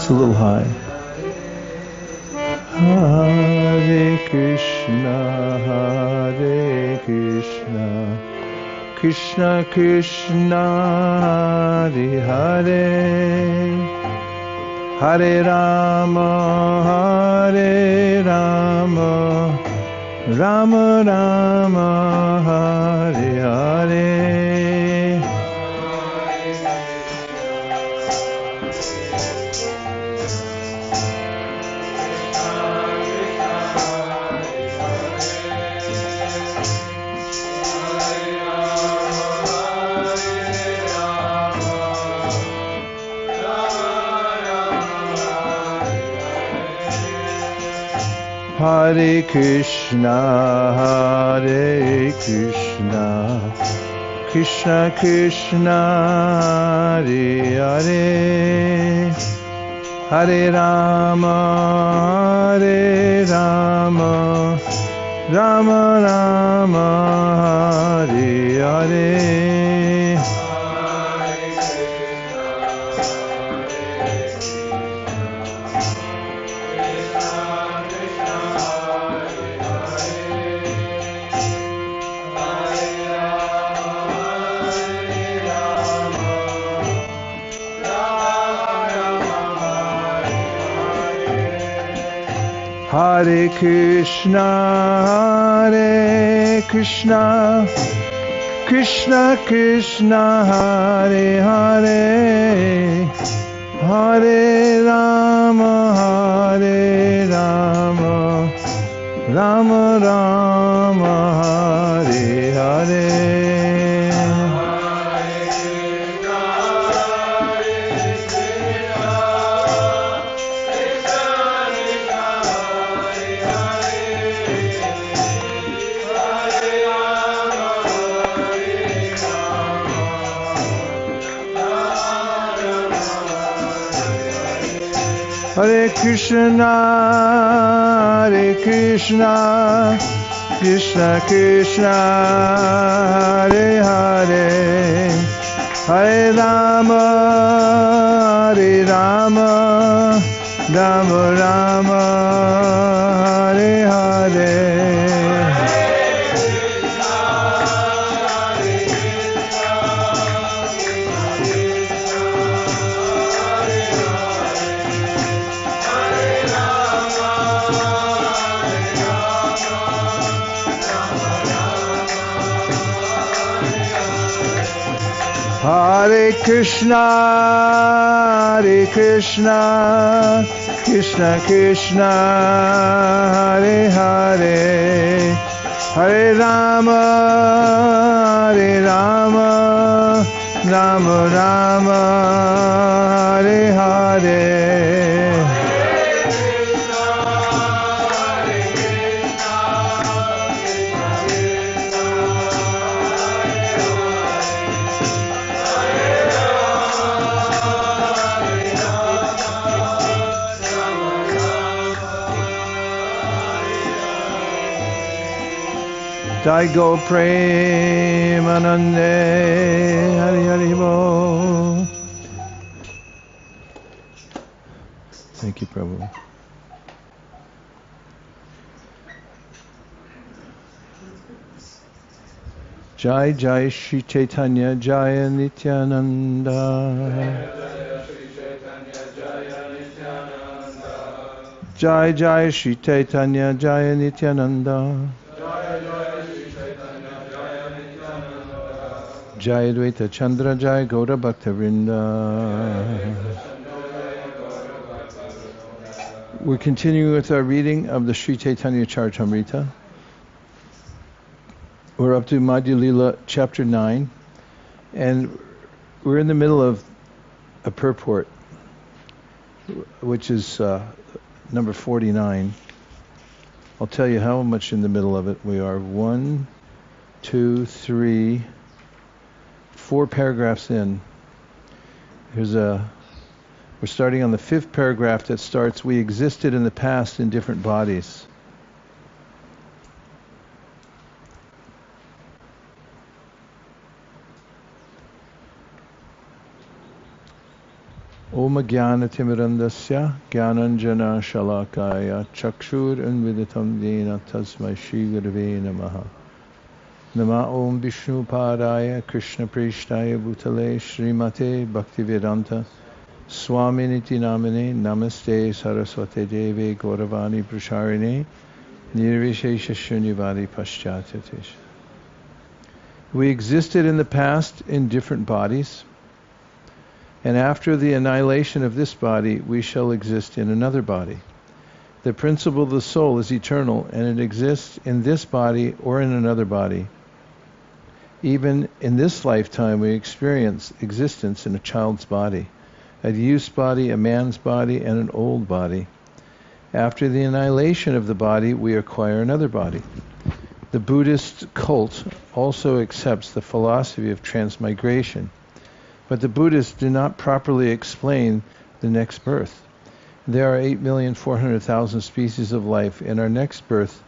voice a little high. Hare Krishna, Hare Krishna, Krishna Krishna, Hare Hare, Hare Rama, Hare Rama, Rama Rama, Hare Hare. Hare Krishna, Hare Krishna, Krishna Krishna, Hare Hare, Hare Rama, Hare Rama, Rama Rama, Hare Hare. Hare Krishna, Hare Krishna, Krishna Krishna, Hare Hare, Hare Rama, Hare Rama, Rama Rama, Hare Hare. Hare Krishna, Hare Krishna, Krishna Krishna, Hare Hare, Hare Rama, Hare Rama, Rama Rama, Hare Hare. Hare Krishna, Hare Krishna, Krishna Krishna, Hare Hare, Hare Rama, Hare Rama, Rama Rama, Hare Hare. Jai Go Premanande, Hari Hari Bo. Thank you, Prabhu. Jai Jai Shri Chaitanya Jaya Nityananda. Jai Jai Shri Chaitanya Jaya Nityananda. Jai Advaita Chandra Jai Gaura Bhakta Vrinda. We're continuing with our reading of the Sri Chaitanya Charitamrita. We're up to Madhya Lila chapter 9, and we're in the middle of a purport, which is number 49. I'll tell you how much in the middle of it we are. 1, 2, 3, 4 paragraphs in. We're starting on the 5th paragraph that starts, "We existed in the past in different bodies." Om Jnana-timirandasya Jnananjana Shalakaya Chakshur Unviditam Dena Tasmai Shri Gurave Namaha. Nama Om Vishnu Padaya Krishna Prishtaya Bhutale Srimate Bhaktivedanta Swaminiti Namane Namaste Saraswate Deve Gauravani Prasharine Nirvishesha Shunyavadi Paschatyatesh. We existed in the past in different bodies, and after the annihilation of this body, we shall exist in another body. The principle of the soul is eternal, and it exists in this body or in another body. Even in this lifetime, we experience existence in a child's body, a youth's body, a man's body, and an old body. After the annihilation of the body, we acquire another body. The Buddhist cult also accepts the philosophy of transmigration, but the Buddhists do not properly explain the next birth. There are 8,400,000 species of life, and our next birth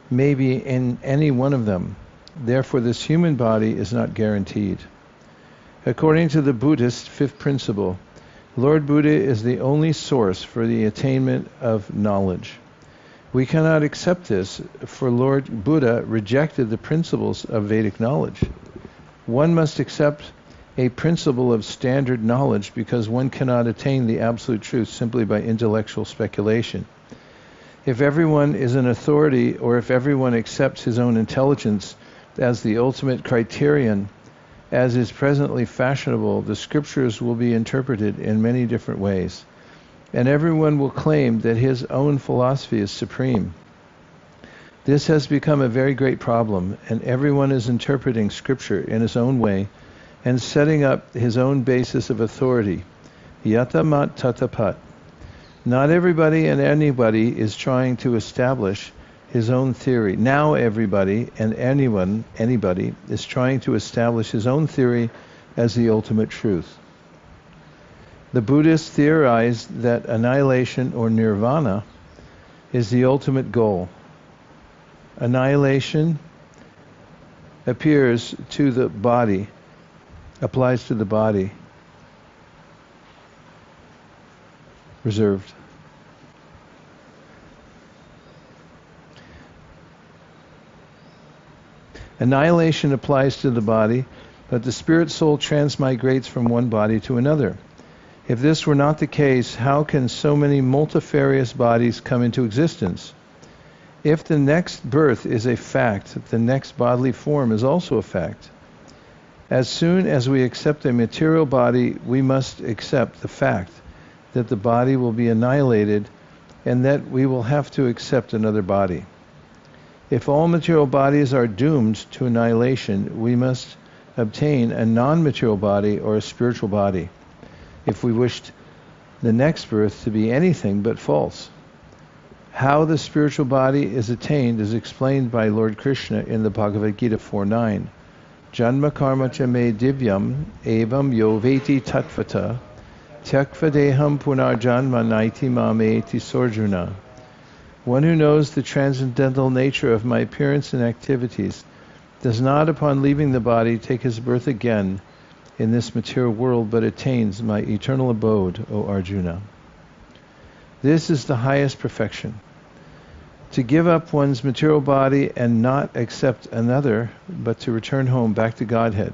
may be in any one of them. Therefore, this human body is not guaranteed. According to the Buddhist fifth principle, Lord Buddha is the only source for the attainment of knowledge. We cannot accept this, for Lord Buddha rejected the principles of Vedic knowledge. One must accept a principle of standard knowledge because one cannot attain the absolute truth simply by intellectual speculation. If everyone is an authority, or if everyone accepts his own intelligence as the ultimate criterion, as is presently fashionable, the scriptures will be interpreted in many different ways, and everyone will claim that his own philosophy is supreme. This has become a very great problem, and everyone is interpreting scripture in his own way and setting up his own basis of authority. Yata mat tata pat. Not everybody and anybody is trying to establish his own theory. Now everybody and anybody is trying to establish his own theory as the ultimate truth. The Buddhists theorize that annihilation or nirvana is the ultimate goal. Annihilation applies to the body. Reserved. Annihilation applies to the body, but the spirit soul transmigrates from one body to another. If this were not the case, how can so many multifarious bodies come into existence? If the next birth is a fact, the next bodily form is also a fact. As soon as we accept a material body, we must accept the fact that the body will be annihilated and that we will have to accept another body. If all material bodies are doomed to annihilation, we must obtain a non-material body or a spiritual body, if we wished the next birth to be anything but false. How the spiritual body is attained is explained by Lord Krishna in the Bhagavad Gita 4:9. Janma karma cha me divyam evam yo veti tatvata tyakva deham punarjanma naiti mameti sorjuna. One who knows the transcendental nature of my appearance and activities does not, upon leaving the body, take his birth again in this material world, but attains my eternal abode, O Arjuna. This is the highest perfection. To give up one's material body and not accept another, but to return home back to Godhead.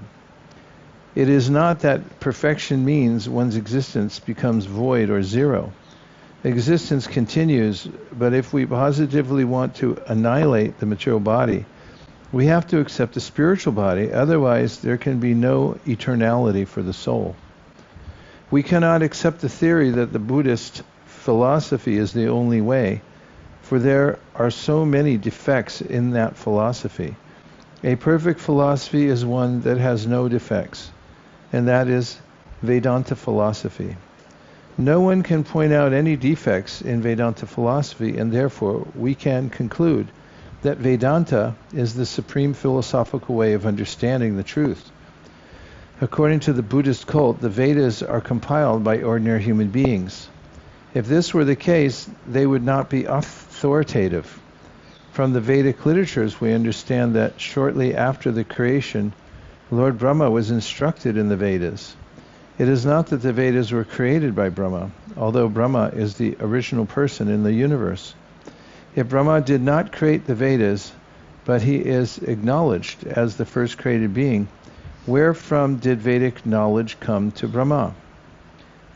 It is not that perfection means one's existence becomes void or zero. Existence continues, but if we positively want to annihilate the material body, we have to accept the spiritual body, otherwise there can be no eternality for the soul. We cannot accept the theory that the Buddhist philosophy is the only way, for there are so many defects in that philosophy. A perfect philosophy is one that has no defects, and that is Vedanta philosophy. No one can point out any defects in Vedanta philosophy, and therefore we can conclude that Vedanta is the supreme philosophical way of understanding the truth. According to the Buddhist cult, the Vedas are compiled by ordinary human beings. If this were the case, they would not be authoritative. From the Vedic literatures, we understand that shortly after the creation, Lord Brahma was instructed in the Vedas. It is not that the Vedas were created by Brahma, although Brahma is the original person in the universe. If Brahma did not create the Vedas, but he is acknowledged as the first created being, wherefrom did Vedic knowledge come to Brahma?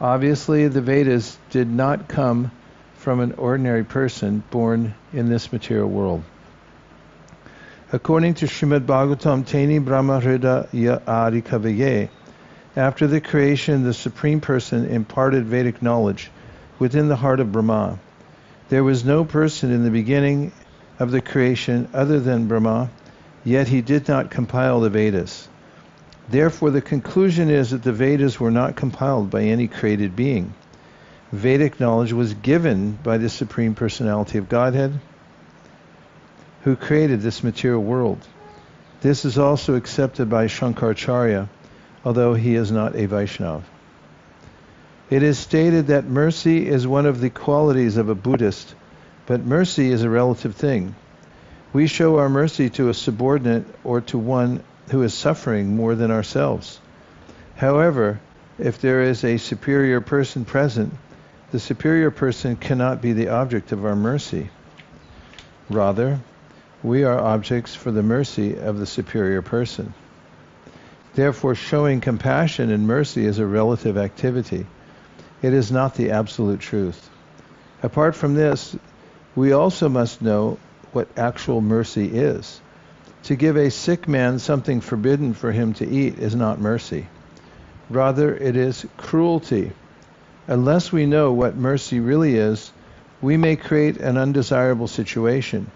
Obviously, the Vedas did not come from an ordinary person born in this material world. According to Srimad Bhagavatam, Teni Brahma Hridaya Adi Kavaye, after the creation, the Supreme Person imparted Vedic knowledge within the heart of Brahma. There was no person in the beginning of the creation other than Brahma, yet he did not compile the Vedas. Therefore, the conclusion is that the Vedas were not compiled by any created being. Vedic knowledge was given by the Supreme Personality of Godhead, who created this material world. This is also accepted by Shankaracharya, although he is not a Vaishnava. It is stated that mercy is one of the qualities of a Buddhist, but mercy is a relative thing. We show our mercy to a subordinate or to one who is suffering more than ourselves. However, if there is a superior person present, the superior person cannot be the object of our mercy. Rather, we are objects for the mercy of the superior person. Therefore, showing compassion and mercy is a relative activity. It is not the absolute truth. Apart from this, we also must know what actual mercy is. To give a sick man something forbidden for him to eat is not mercy. Rather, it is cruelty. Unless we know what mercy really is, we may create an undesirable situation.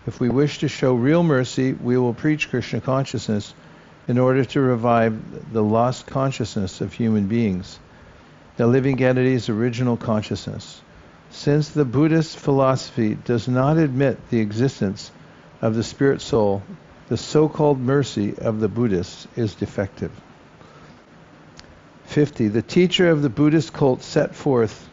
If we wish to show real mercy, we will preach Krishna consciousness in order to revive the lost consciousness of human beings, the living entity's original consciousness. Since the Buddhist philosophy does not admit the existence of the spirit soul, the so-called mercy of the Buddhists is defective. 50. The teacher of the Buddhist cult set forth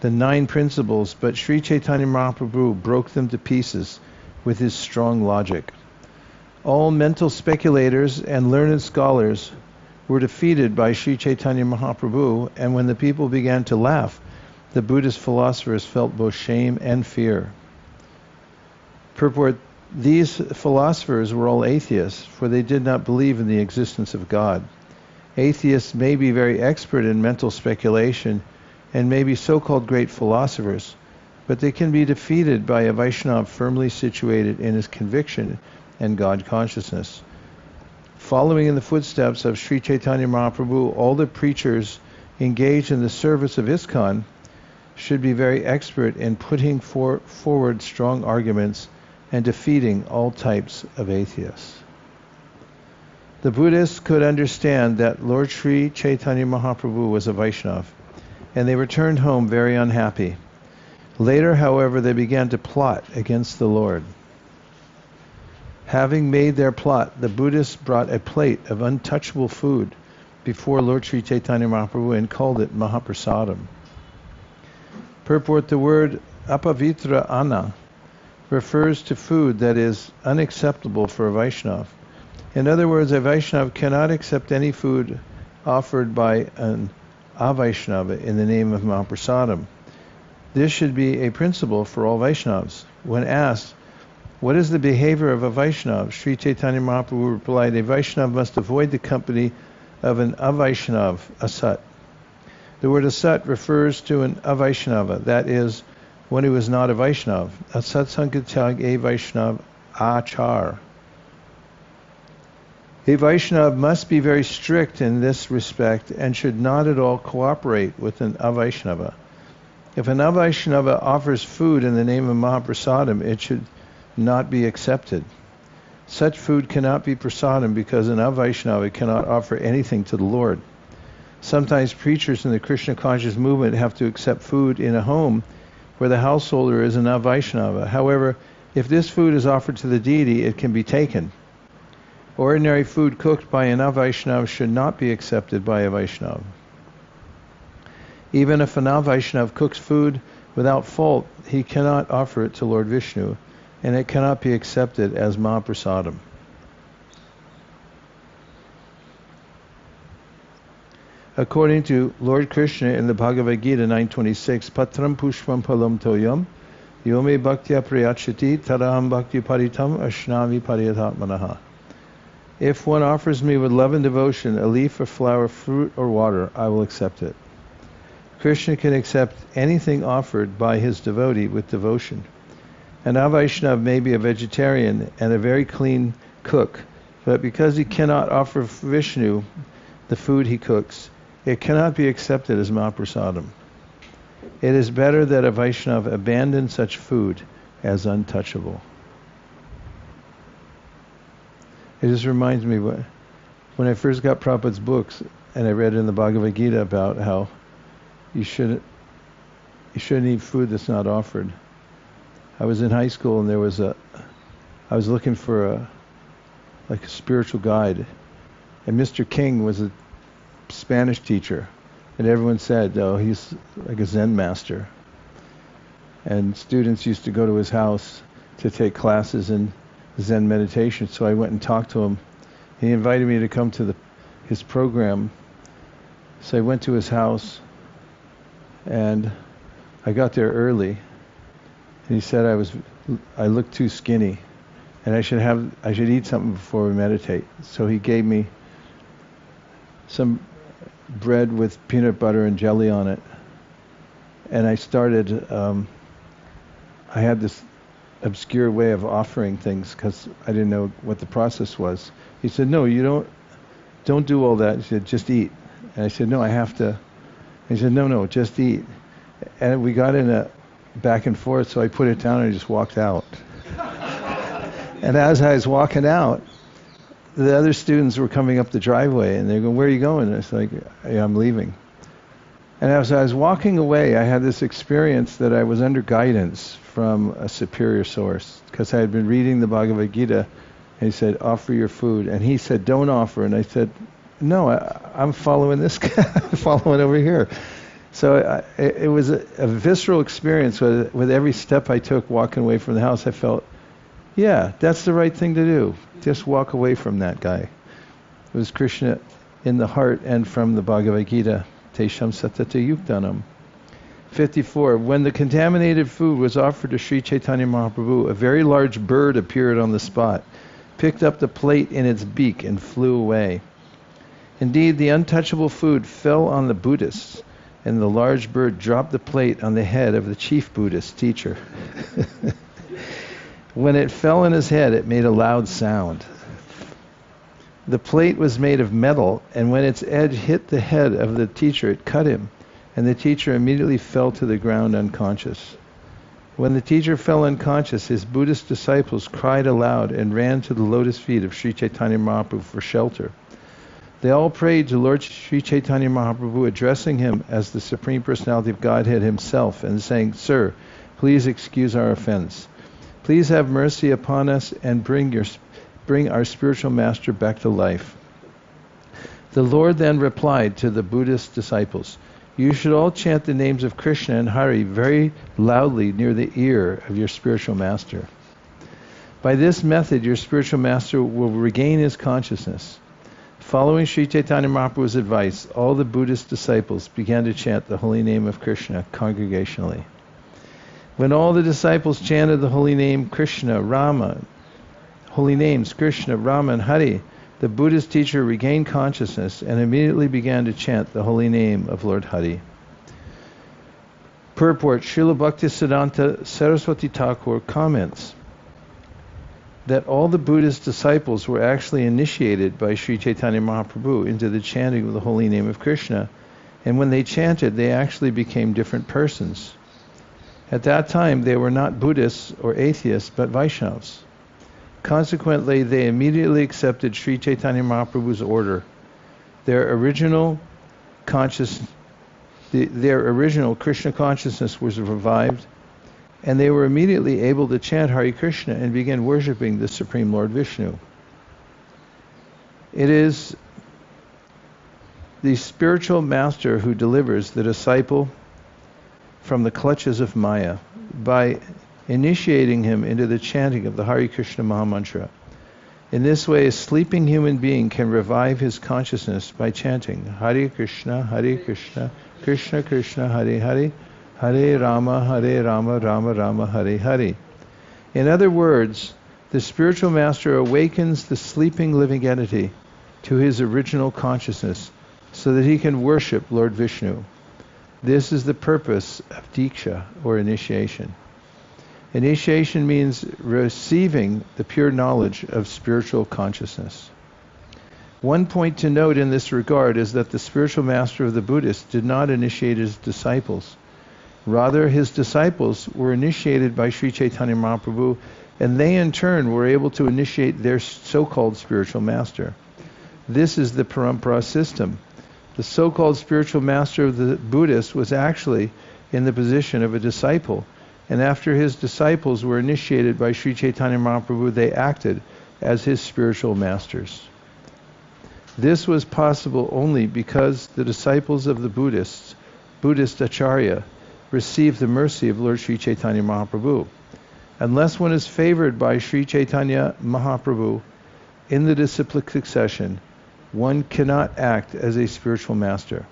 the 9 principles, but Sri Chaitanya Mahaprabhu broke them to pieces with his strong logic. All mental speculators and learned scholars were defeated by Sri Chaitanya Mahaprabhu, and when the people began to laugh, the Buddhist philosophers felt both shame and fear. Purport: these philosophers were all atheists, for they did not believe in the existence of God. Atheists may be very expert in mental speculation and may be so-called great philosophers, but they can be defeated by a Vaishnava firmly situated in his conviction and God consciousness. Following in the footsteps of Sri Chaitanya Mahaprabhu, all the preachers engaged in the service of ISKCON should be very expert in putting forward strong arguments and defeating all types of atheists. The Buddhists could understand that Lord Sri Chaitanya Mahaprabhu was a Vaishnava, and they returned home very unhappy. Later, however, they began to plot against the Lord. Having made their plot, the Buddhists brought a plate of untouchable food before Lord Sri Chaitanya Mahaprabhu and called it Mahaprasadam. Purport: the word apavitra anna refers to food that is unacceptable for a Vaishnava. In other words, a Vaishnava cannot accept any food offered by an Avaishnava in the name of Mahaprasadam. This should be a principle for all Vaishnavas. When asked, what is the behavior of a Vaishnava? Sri Chaitanya Mahaprabhu replied, a Vaishnava must avoid the company of an Avaishnava, asat. The word asat refers to an Avaishnava, that is, one who is not a Vaishnava. Asat sankatyag a Vaishnava achar. A Vaishnava must be very strict in this respect and should not at all cooperate with an Avaishnava. If an Avaishnava offers food in the name of Mahaprasadam, it should not be accepted. Such food cannot be prasadam because an Avaishnava cannot offer anything to the Lord. Sometimes preachers in the Krishna conscious movement have to accept food in a home where the householder is an Avaishnava. However, if this food is offered to the deity, it can be taken. Ordinary food cooked by an Avaishnava should not be accepted by a Vaishnava. Even if an Avaishnava cooks food without fault, he cannot offer it to Lord Vishnu, and it cannot be accepted as Mahaprasadam. According to Lord Krishna in the Bhagavad Gita 9:26, Patram Pushpam Palam Toyam Yome Bhaktya Priyachati Tadaham Bhakti Paritam Ashnami Pariyatatmanaha. If one offers me with love and devotion a leaf, a flower, fruit, or water, I will accept it. Krishna can accept anything offered by his devotee with devotion. An Vaishnava may be a vegetarian and a very clean cook, but because he cannot offer Vishnu the food he cooks, it cannot be accepted as Mahaprasadam. It is better that a Vaishnava abandon such food as untouchable. It just reminds me when I first got Prabhupada's books and I read in the Bhagavad Gita about how you shouldn't eat food that's not offered. I was in high school and I was looking for a spiritual guide, and Mr. King was a Spanish teacher, and everyone said, oh, he's like a Zen master. And students used to go to his house to take classes in Zen meditation, so I went and talked to him. He invited me to come to his program, so I went to his house, and I got there early, and he said I looked too skinny, and I should eat something before we meditate. So he gave me some bread with peanut butter and jelly on it, and I started. I had this obscure way of offering things because I didn't know what the process was. He said, "No, you don't do all that." He said, "Just eat." And I said, "No, I have to." He said, "No, just eat." And we got in a back and forth, so I put it down and I just walked out. And as I was walking out, the other students were coming up the driveway, and they're going, "Where are you going?" And I was like, "Yeah, I'm leaving." And as I was walking away, I had this experience that I was under guidance from a superior source, because I had been reading the Bhagavad Gita, and he said, "Offer your food." And he said, "Don't offer." And I said, "No, I'm following this guy. I'm following over here." So it was a visceral experience with every step I took walking away from the house. I felt, yeah, that's the right thing to do. Just walk away from that guy. It was Krishna in the heart and from the Bhagavad Gita. Tesham satata yuktanam. 54. When the contaminated food was offered to Sri Chaitanya Mahaprabhu, a very large bird appeared on the spot, picked up the plate in its beak, and flew away. Indeed, the untouchable food fell on the Buddhists, and the large bird dropped the plate on the head of the chief Buddhist teacher. When it fell on his head, it made a loud sound. The plate was made of metal, and when its edge hit the head of the teacher, it cut him, and the teacher immediately fell to the ground unconscious. When the teacher fell unconscious, his Buddhist disciples cried aloud and ran to the lotus feet of Sri Chaitanya Mahaprabhu for shelter. They all prayed to Lord Sri Chaitanya Mahaprabhu, addressing him as the Supreme Personality of Godhead himself, and saying, "Sir, please excuse our offense. Please have mercy upon us and bring our spiritual master back to life." The Lord then replied to the Buddhist disciples, "You should all chant the names of Krishna and Hari very loudly near the ear of your spiritual master. By this method, your spiritual master will regain his consciousness." Following Sri Chaitanya Mahaprabhu's advice, all the Buddhist disciples began to chant the holy name of Krishna congregationally. When all the disciples chanted the holy names Krishna, Rama, and Hari, the Buddhist teacher regained consciousness and immediately began to chant the holy name of Lord Hari. Purport: Srila Bhaktisiddhanta Saraswati Thakur comments that all the Buddhist disciples were actually initiated by Sri Chaitanya Mahaprabhu into the chanting of the holy name of Krishna, and when they chanted, they actually became different persons. At that time, they were not Buddhists or atheists, but Vaishnavas. Consequently, they immediately accepted Sri Chaitanya Mahaprabhu's order. Their original Krishna consciousness was revived, and they were immediately able to chant Hare Krishna and begin worshipping the Supreme Lord Vishnu. It is the spiritual master who delivers the disciple from the clutches of Maya by initiating him into the chanting of the Hare Krishna Mahamantra. In this way, a sleeping human being can revive his consciousness by chanting Hare Krishna, Krishna Krishna, Hare Hare, Hare Rama, Rama Rama, Hare Hare. In other words, the spiritual master awakens the sleeping living entity to his original consciousness so that he can worship Lord Vishnu. This is the purpose of Diksha, or initiation. Initiation means receiving the pure knowledge of spiritual consciousness. One point to note in this regard is that the spiritual master of the Buddhists did not initiate his disciples. Rather, his disciples were initiated by Sri Chaitanya Mahaprabhu, and they in turn were able to initiate their so-called spiritual master. This is the parampara system. The so-called spiritual master of the Buddhists was actually in the position of a disciple, and after his disciples were initiated by Sri Chaitanya Mahaprabhu, they acted as his spiritual masters. This was possible only because the disciples of the Buddhist Acharya, received the mercy of Lord Sri Chaitanya Mahaprabhu. Unless one is favored by Sri Chaitanya Mahaprabhu in the disciplic succession, one cannot act as a spiritual master.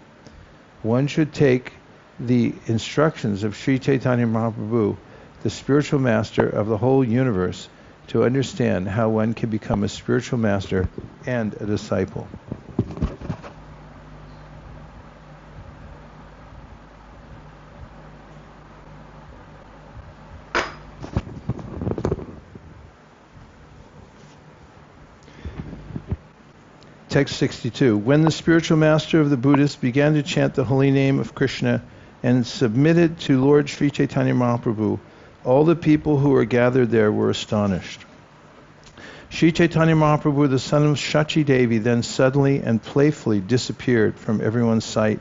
One should take the instructions of Sri Chaitanya Mahaprabhu, the spiritual master of the whole universe, to understand how one can become a spiritual master and a disciple. Text 62. When the spiritual master of the Buddhists began to chant the holy name of Krishna and submitted to Lord Sri Chaitanya Mahaprabhu, all the people who were gathered there were astonished. Sri Chaitanya Mahaprabhu, the son of Shachi Devi, then suddenly and playfully disappeared from everyone's sight,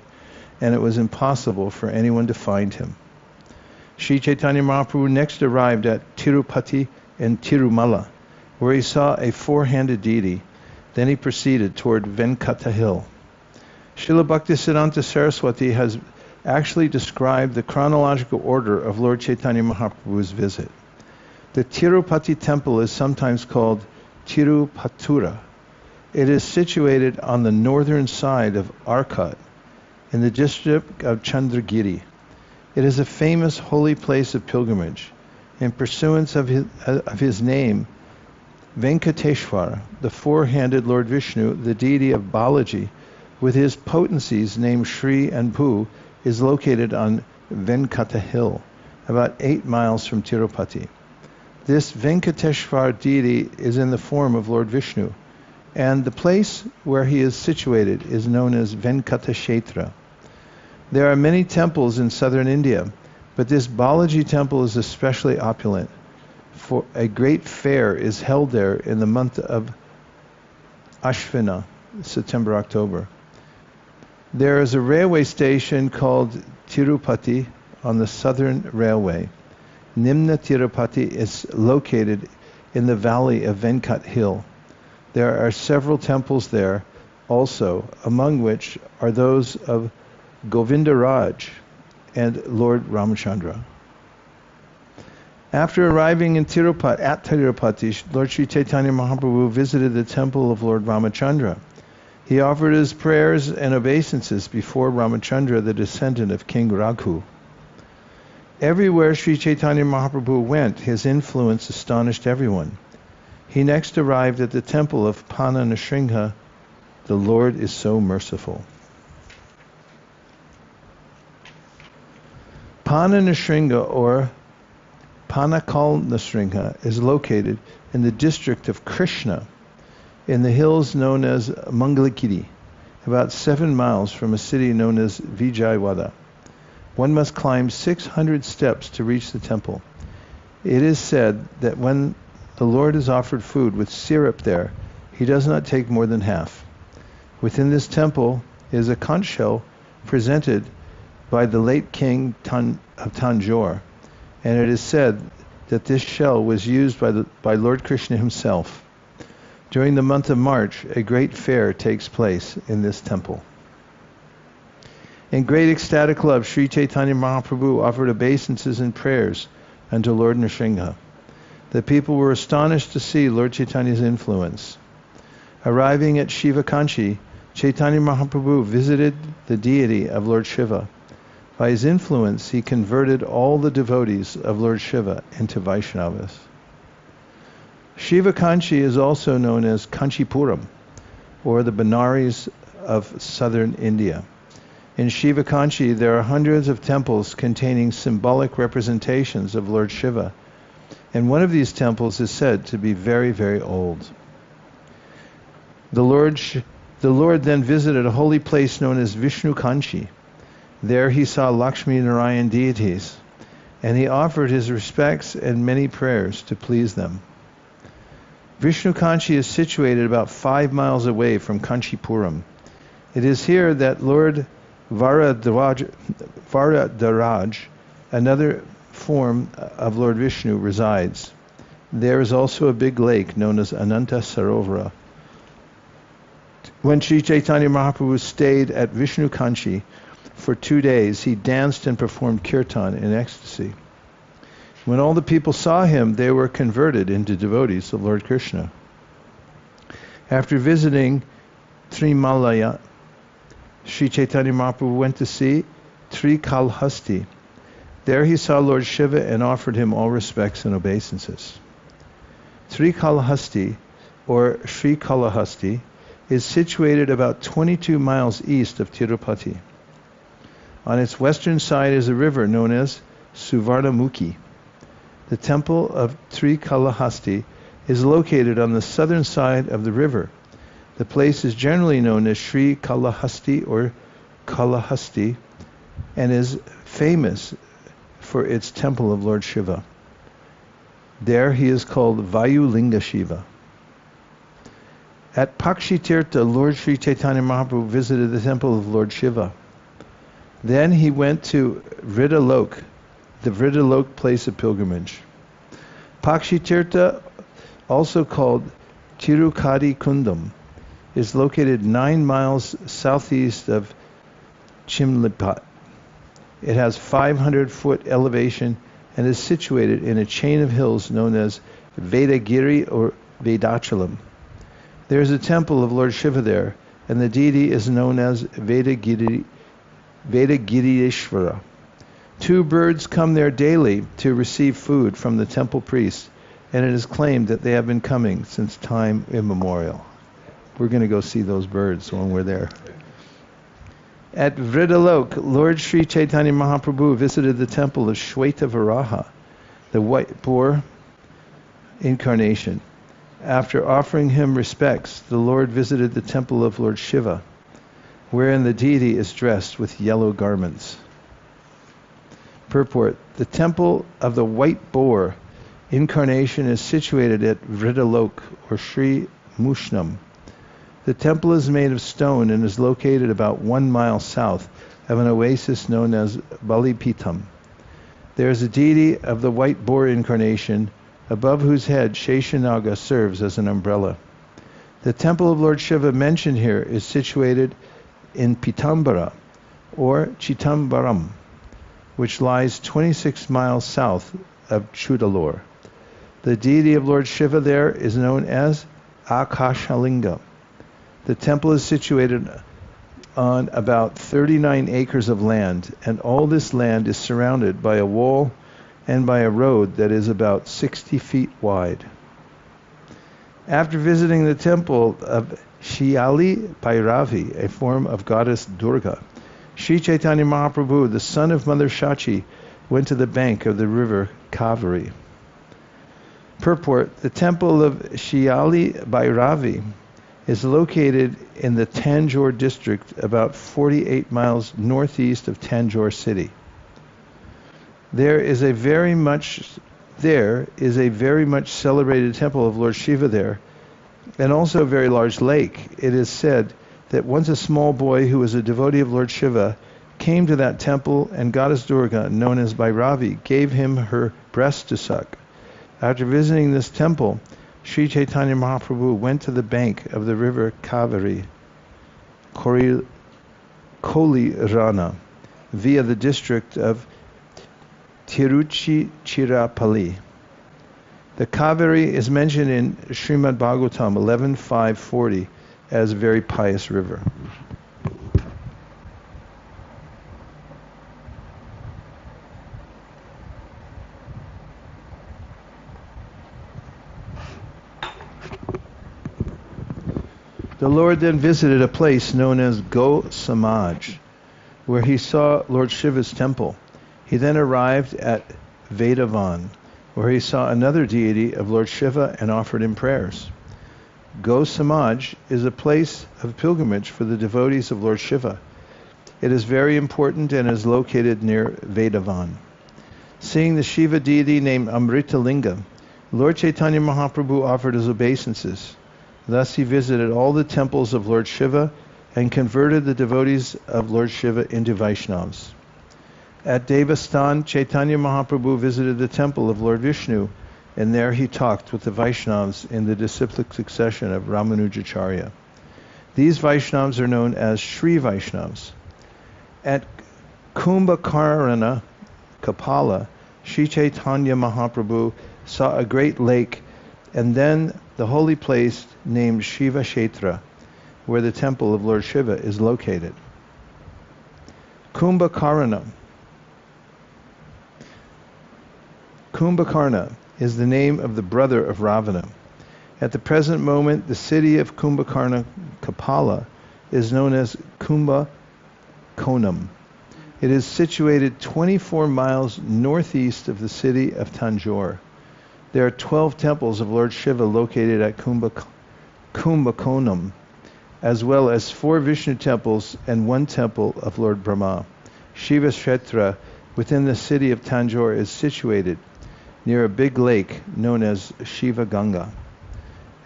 and it was impossible for anyone to find him. Sri Chaitanya Mahaprabhu next arrived at Tirupati and Tirumala, where he saw a four-handed deity. Then he proceeded toward Venkata Hill. Srila Bhaktisiddhanta Saraswati has actually described the chronological order of Lord Chaitanya Mahaprabhu's visit. The Tirupati temple is sometimes called Tirupatura. It is situated on the northern side of Arcot, in the district of Chandragiri. It is a famous holy place of pilgrimage. In pursuance of his name, Venkateshwara, the four-handed Lord Vishnu, the deity of Balaji, with his potencies named Shri and Bhu, is located on Venkata Hill, about 8 miles from Tirupati. This Venkateshwar deity is in the form of Lord Vishnu, and the place where he is situated is known as Venkatashetra. There are many temples in southern India, but this Balaji temple is especially opulent. For a great fair is held there in the month of Ashvina, September-October. There is a railway station called Tirupati on the southern railway. Nimna Tirupati is located in the valley of Venkat Hill. There are several temples there also, among which are those of Govindaraj and Lord Ramachandra. After arriving at Tirupati, Lord Sri Chaitanya Mahaprabhu visited the temple of Lord Ramachandra. He offered his prayers and obeisances before Ramachandra, the descendant of King Raghu. Everywhere Sri Chaitanya Mahaprabhu went, his influence astonished everyone. He next arrived at the temple of Pana Nrsimha. The Lord is so merciful. Pana Nrsimha, or Panakal Nrsimha, is located in the district of Krishna, in the hills known as Mangalagiri, about 7 miles from a city known as Vijayawada. One must climb 600 steps to reach the temple. It is said that when the Lord is offered food with syrup there, he does not take more than half. Within this temple is a conch shell presented by the late king of Tanjore, and it is said that this shell was used by Lord Krishna himself. During the month of March, a great fair takes place in this temple. In great ecstatic love, Sri Chaitanya Mahaprabhu offered obeisances and prayers unto Lord Nrsimha. The people were astonished to see Lord Chaitanya's influence. Arriving at Shiva Kanchi, Chaitanya Mahaprabhu visited the deity of Lord Shiva. By his influence, he converted all the devotees of Lord Shiva into Vaishnavas. Shiva Kanchi is also known as Kanchipuram, or the Benares of southern India. In Shiva Kanchi, there are hundreds of temples containing symbolic representations of Lord Shiva, and one of these temples is said to be very, very old. The Lord then visited a holy place known as Vishnu Kanchi. There he saw Lakshmi Narayan deities, and he offered his respects and many prayers to please them. Vishnu Kanchi is situated about 5 miles away from Kanchipuram. It is here that Lord Varadaraj, another form of Lord Vishnu, resides. There is also a big lake known as Ananta Sarovara. When Sri Chaitanya Mahaprabhu stayed at Vishnu Kanchi for 2 days, he danced and performed kirtan in ecstasy. When all the people saw him, they were converted into devotees of Lord Krishna. After visiting Trimalaya, Sri Chaitanya Mahaprabhu went to see Trikalhasti. There he saw Lord Shiva and offered him all respects and obeisances. Trikalhasti, or Sri Kalahasti, is situated about 22 miles east of Tirupati. On its western side is a river known as Suvarnamukhi. The temple of Trikalahasti is located on the southern side of the river. The place is generally known as Sri Kalahasti or Kalahasti and is famous for its temple of Lord Shiva. There he is called Vayulinga Shiva. At Pakshitirtha, Lord Sri Chaitanya Mahaprabhu visited the temple of Lord Shiva. Then he went to Vridalok, the Vridalok place of pilgrimage. Pakshitirtha, also called Tirukadi Kundam, is located 9 miles southeast of Chimlipat. It has 500-foot elevation and is situated in a chain of hills known as Vedagiri or Vedachalam. There is a temple of Lord Shiva there, and the deity is known as Vedagirishvara. 2 birds come there daily to receive food from the temple priests, and it is claimed that they have been coming since time immemorial. We're going to go see those birds when we're there. At Vridalok, Lord Sri Chaitanya Mahaprabhu visited the temple of Shweta Varaha, the white boar incarnation. After offering him respects, the Lord visited the temple of Lord Shiva, wherein the deity is dressed with yellow garments. Purport: the temple of the white boar incarnation is situated at Vridalok or Sri Mushnam. The temple is made of stone and is located about 1 mile south of an oasis known as Balipitam. There is a deity of the white boar incarnation, above whose head Sheshanaga serves as an umbrella. The temple of Lord Shiva mentioned here is situated in Pitambara, or Chitambaram, which lies 26 miles south of Chudalore. The deity of Lord Shiva there is known as Akashalinga. The temple is situated on about 39 acres of land, and all this land is surrounded by a wall and by a road that is about 60 feet wide. After visiting the temple of Shiali Bhairavi, a form of goddess Durga, Sri Chaitanya Mahaprabhu, the son of Mother Shachi, went to the bank of the river Kaveri. Purport: the temple of Shiali Bhairavi is located in the Tanjore district about 48 miles northeast of Tanjore city. There is a very much celebrated temple of Lord Shiva there, and also a very large lake. It is said that once a small boy who was a devotee of Lord Shiva came to that temple, and goddess Durga, known as Bhairavi, gave him her breast to suck. After visiting this temple, Sri Chaitanya Mahaprabhu went to the bank of the river Kaveri, Kolirana, via the district of Tiruchirappalli. The Kaveri is mentioned in Srimad Bhagavatam 11.5.40 as a very pious river. The Lord then visited a place known as Go Samaj, where he saw Lord Shiva's temple. He then arrived at Vedhavan, where he saw another deity of Lord Shiva and offered him prayers. Go Samaj is a place of pilgrimage for the devotees of Lord Shiva. It is very important and is located near Vedhavan. Seeing the Shiva deity named Amritalinga, Lord Chaitanya Mahaprabhu offered his obeisances. Thus he visited all the temples of Lord Shiva and converted the devotees of Lord Shiva into Vaishnavas. At Devastan, Chaitanya Mahaprabhu visited the temple of Lord Vishnu, and there he talked with the Vaishnavas in the disciplic succession of Ramanujacharya. These Vaishnavas are known as Sri Vaishnavas. At Kumbhakarna, Kapala, Sri Chaitanya Mahaprabhu saw a great lake and then the holy place named Shiva Kshetra, where the temple of Lord Shiva is located. Kumbhakarna is the name of the brother of Ravana. At the present moment, the city of Kumbhakarna Kapala is known as Kumbhakonam. It is situated 24 miles northeast of the city of Tanjore. There are 12 temples of Lord Shiva located at Kumbhakonam, as well as 4 Vishnu temples and 1 temple of Lord Brahma. Shiva Kshetra within the city of Tanjore is situated near a big lake known as Shiva Ganga.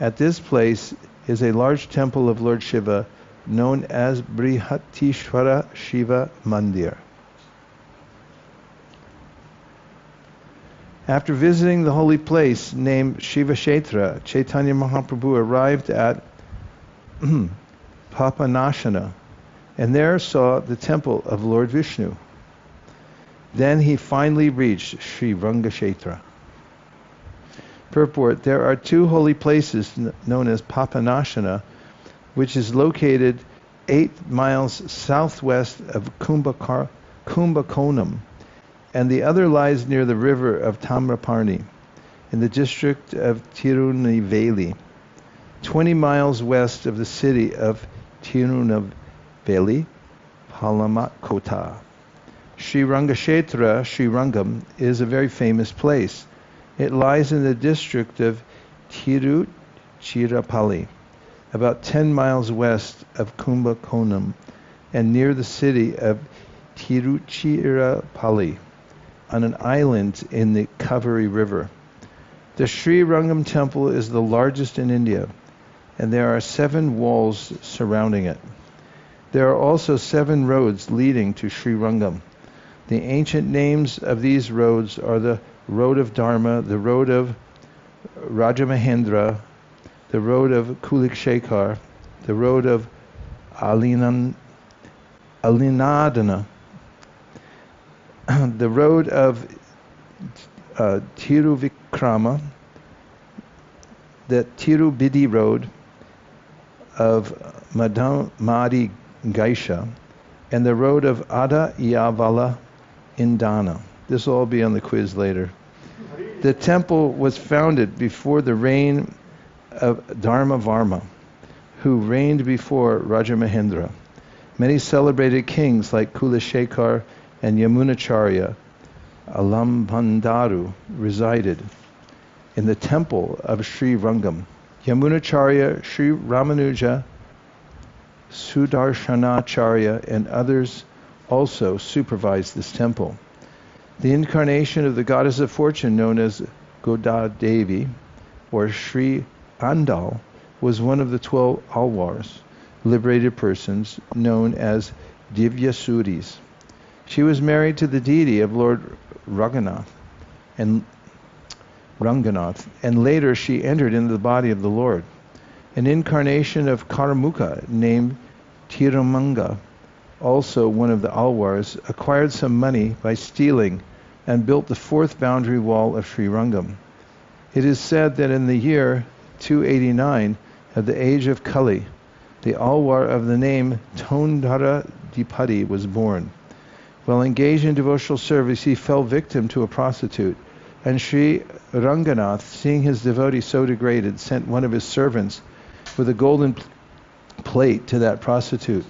At this place is a large temple of Lord Shiva known as Brihatishvara Shiva Mandir. After visiting the holy place named Shiva Kshetra, Chaitanya Mahaprabhu arrived at Papanashana and there saw the temple of Lord Vishnu. Then he finally reached Sri Rangashetra. Purport: there are 2 holy places known as Papanashana, which is located 8 miles southwest of Kumbhakonam, and the other lies near the river of Tamraparni in the district of Tirunelveli, 20 miles west of the city of Tirunelveli, Palamakota. Sri Rangashetra, Sri Rangam, is a very famous place. It lies in the district of Tiruchirappalli, about 10 miles west of Kumbhakonam and near the city of Tiruchirappalli, on an island in the Kaveri River. The Sri Rangam temple is the largest in India, and there are 7 walls surrounding it. There are also 7 roads leading to Sri Rangam. The ancient names of these roads are the Road of Dharma, the Road of Rajamahendra, the Road of Kulikshekhar, the Road of Alinadana, the Road of Tiruvikrama, the Tirubidi Road of Madhya Gaisha, and the Road of Ada Yavala Indana. This will all be on the quiz later. The temple was founded before the reign of Dharmavarma, who reigned before Rajamahendra. Many celebrated kings like Kulashekar and Yamunacharya Alambandharu resided in the temple of Sri Rangam. Yamunacharya, Sri Ramanuja, Sudarshanacharya, and others also supervised this temple. The incarnation of the goddess of fortune known as Goda Devi or Sri Andal was one of the 12 Alwars, liberated persons known as Divyasuris. She was married to the deity of Lord Ranganath, and later she entered into the body of the Lord. An incarnation of Karamukha named Tirumanga, also one of the Alwars, acquired some money by stealing and built the 4th boundary wall of Sri Rangam. It is said that in the year 289 of the age of Kali, the Alwar of the name Tondara Dipati was born. While engaged in devotional service, he fell victim to a prostitute, and Sri Ranganath, seeing his devotee so degraded, sent one of his servants with a golden plate to that prostitute.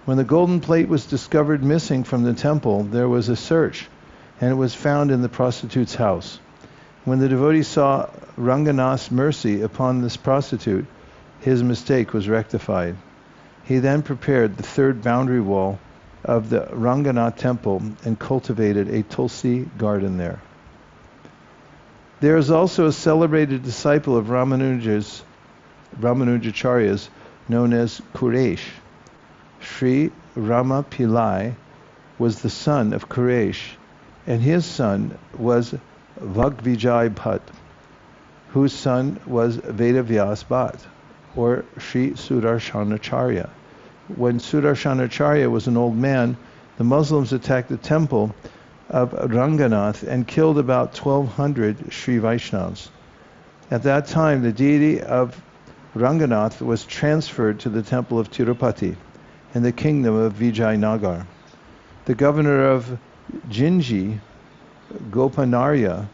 When the golden plate was discovered missing from the temple, there was a search, and it was found in the prostitute's house. When the devotee saw Ranganath's mercy upon this prostitute, his mistake was rectified. He then prepared the third boundary wall of the Ranganath temple and cultivated a Tulsi garden there. There is also a celebrated disciple of Ramanujacharya's known as Kuresh. Sri Rama Pillai was the son of Kuresh, and his son was Vagvijay Bhatt, whose son was Vedavyas Bhatt, or Sri Sudarshanacharya. When Sudarshanacharya was an old man, the Muslims attacked the temple of Ranganath and killed about 1,200 Sri Vaishnavas. At that time, the deity of Ranganath was transferred to the temple of Tirupati in the kingdom of Vijayanagar. The governor of Jinji, Gopanarya,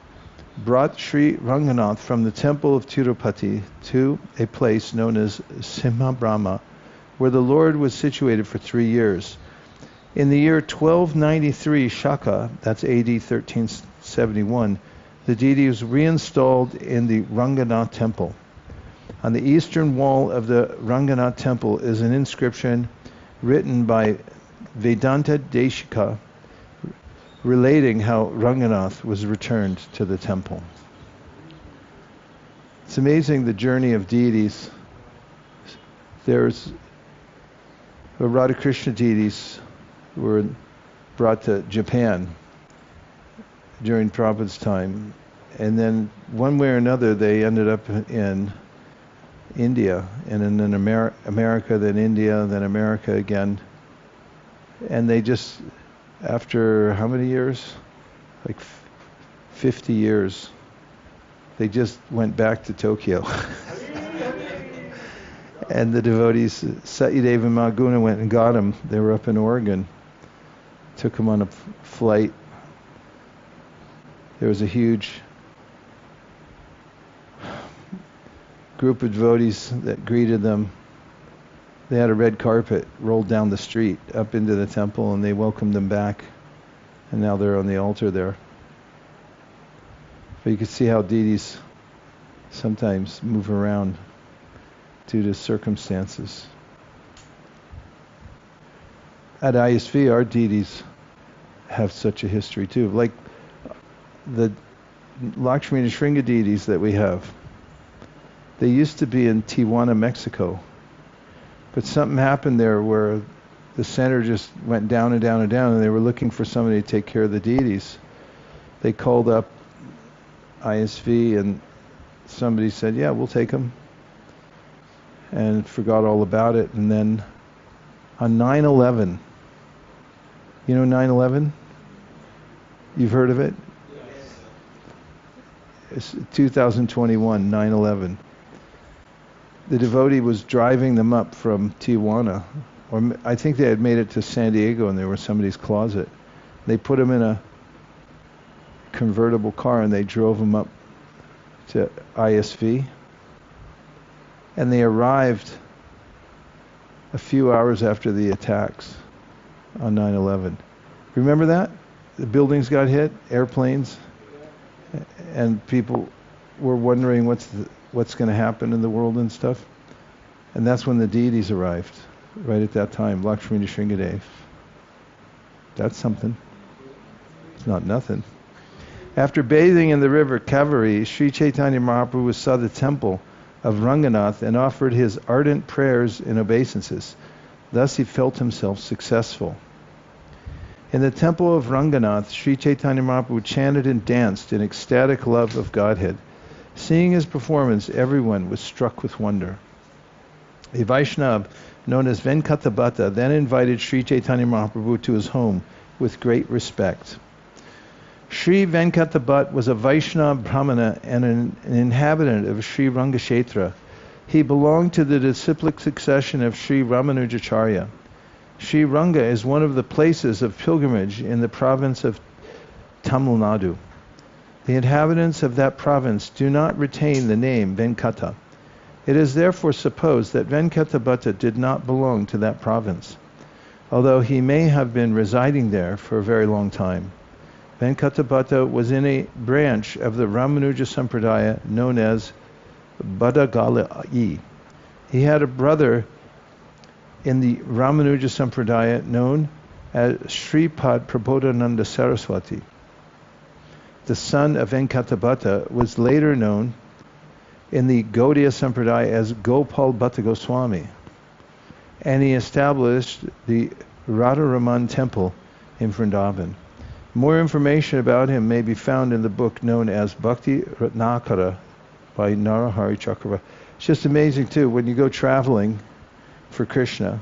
brought Sri Ranganath from the temple of Tirupati to a place known as Simhabrahma, where the Lord was situated for 3 years. In the year 1293 Shaka, that's AD 1371, the deity was reinstalled in the Ranganath temple. On the eastern wall of the Ranganath temple is an inscription written by Vedanta Desika relating how Ranganath was returned to the temple. It's amazing the journey of deities. There's the Radha Krishna deities were brought to Japan during Prabhupada's time, and then one way or another they ended up in India, and in America, then India, then America again. And they just, after how many years? Like 50 years, they just went back to Tokyo. And the devotees, Satyadeva and Maguna, went and got them. They were up in Oregon. Took them on a flight. There was a huge group of devotees that greeted them. They had a red carpet rolled down the street up into the temple, and they welcomed them back. And now they're on the altar there. But you can see how deities sometimes move around due to circumstances. At ISV, our deities have such a history too. Like the Lakshmi and Shringa deities that we have. They used to be in Tijuana, Mexico. But something happened there where the center just went down and down and down, and they were looking for somebody to take care of the deities. They called up ISV, and somebody said, yeah, we'll take them. And forgot all about it. And then on 9/11, you know 9/11? You've heard of it? Yes. It's 2021, 9/11. The devotee was driving them up from Tijuana, or I think they had made it to San Diego, and they were somebody's closet. They put them in a convertible car, and they drove them up to ISV. And they arrived a few hours after the attacks on 9/11. Remember that? The buildings got hit, airplanes, and people were wondering what's going to happen in the world and stuff. And that's when the deities arrived, right at that time, Lakshmi Nrsimhadev. That's something. It's not nothing. After bathing in the river Kaveri, Sri Chaitanya Mahaprabhu saw the temple of Ranganath and offered his ardent prayers and obeisances. Thus he felt himself successful. In the temple of Ranganath, Sri Chaitanya Mahaprabhu chanted and danced in ecstatic love of Godhead. Seeing his performance, everyone was struck with wonder. A Vaishnava known as Venkatabhatta then invited Sri Chaitanya Mahaprabhu to his home with great respect. Sri Venkata was a Vaishnava Brahmana and an inhabitant of Sri Rangashetra. He belonged to the disciplic succession of Sri Ramanujacharya. Sri Ranga is one of the places of pilgrimage in the province of Tamil Nadu. The inhabitants of that province do not retain the name Venkata. It is therefore supposed that Venkata did not belong to that province, although he may have been residing there for a very long time. Venkata was in a branch of the Ramanuja Sampradaya known as Badagali. He had a brother in the Ramanuja Sampradaya known as Sripad Prabodhananda Saraswati. The son of Venkata was later known in the Gaudiya Sampradaya as Gopal Bhatta Goswami, and he established the Radharaman temple in Vrindavan. More information about him may be found in the book known as Bhakti Ratnakara by Narahari Chakravarti. It's just amazing too, when you go traveling for Krishna,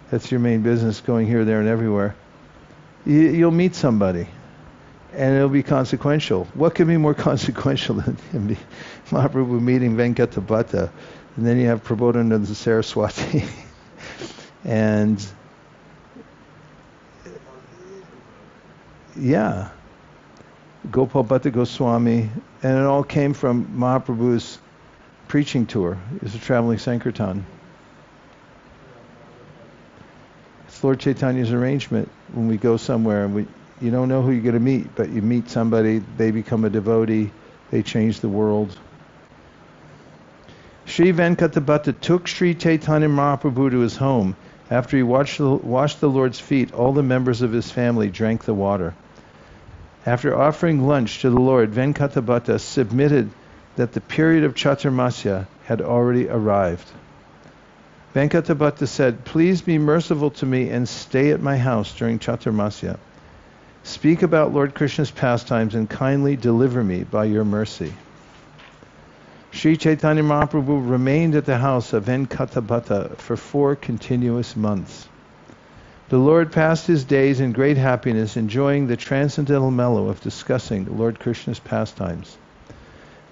that's your main business, going here, there, and everywhere, you'll meet somebody, and it'll be consequential. What could be more consequential than Mahaprabhu meeting Venkata, and then you have Prabodhananda Saraswati, and yeah, Gopal Bhatta Goswami, and it all came from Mahaprabhu's preaching tour. It was a traveling Sankirtan. It's Lord Chaitanya's arrangement when we go somewhere and you don't know who you're going to meet, but you meet somebody, they become a devotee, they change the world. Sri Venkata took Sri Chaitanya Mahaprabhu to his home. After he washed the Lord's feet, all the members of his family drank the water. After offering lunch to the Lord, Venkata submitted that the period of Chaturmasya had already arrived. Venkata said, "Please be merciful to me and stay at my house during Chaturmasya. Speak about Lord Krishna's pastimes and kindly deliver me by your mercy." Sri Chaitanya Mahaprabhu remained at the house of Venkata for 4 continuous months. The Lord passed his days in great happiness, enjoying the transcendental mellow of discussing Lord Krishna's pastimes.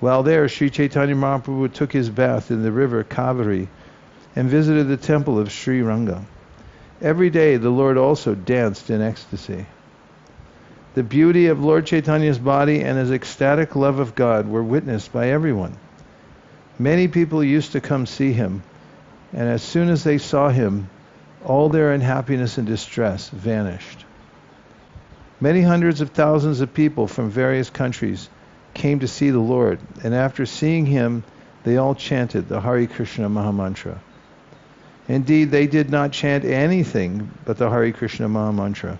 While there, Sri Chaitanya Mahaprabhu took his bath in the river Kaveri and visited the temple of Sri Ranga. Every day the Lord also danced in ecstasy. The beauty of Lord Chaitanya's body and his ecstatic love of God were witnessed by everyone. Many people used to come see him, and as soon as they saw him, all their unhappiness and distress vanished. Many hundreds of thousands of people from various countries came to see the Lord, and after seeing him, they all chanted the Hare Krishna Mahamantra. Indeed, they did not chant anything but the Hare Krishna Mahamantra,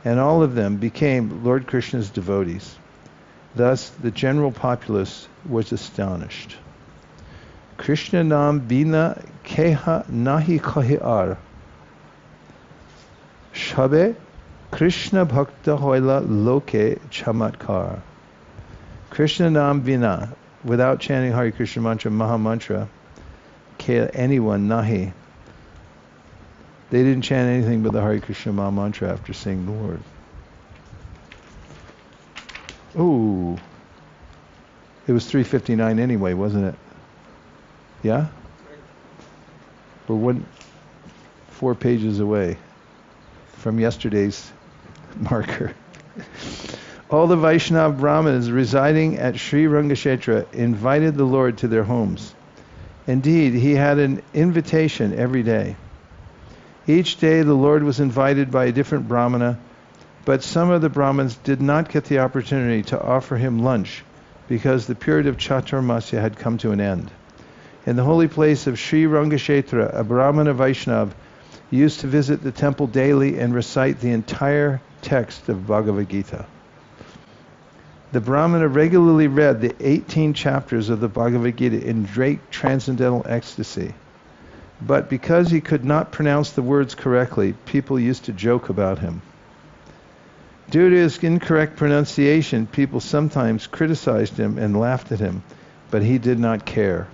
and all of them became Lord Krishna's devotees. Thus, the general populace was astonished. Krishna nam bina keha nahi kahi ar. Shabe Krishna bhakta hoila loke chamatkar. Krishna nam bina, without chanting Hare Krishna mantra, Mahamantra, anyone nahi. They didn't chant anything but the Hare Krishna Mahamantra after seeing the Lord. Ooh. It was 3:59 anyway, wasn't it? Yeah? We're 4 pages away from yesterday's marker. All the Vaishnava Brahmanas residing at Sri Rangashetra invited the Lord to their homes. Indeed, he had an invitation every day. Each day the Lord was invited by a different Brahmana, but some of the Brahmins did not get the opportunity to offer him lunch because the period of Chaturmasya had come to an end. In the holy place of Sri Rangashetra, a Brahmana Vaishnava used to visit the temple daily and recite the entire text of Bhagavad Gita. The Brahmana regularly read the 18 chapters of the Bhagavad Gita in great transcendental ecstasy. But because he could not pronounce the words correctly, people used to joke about him. Due to his incorrect pronunciation, people sometimes criticized him and laughed at him, but he did not care.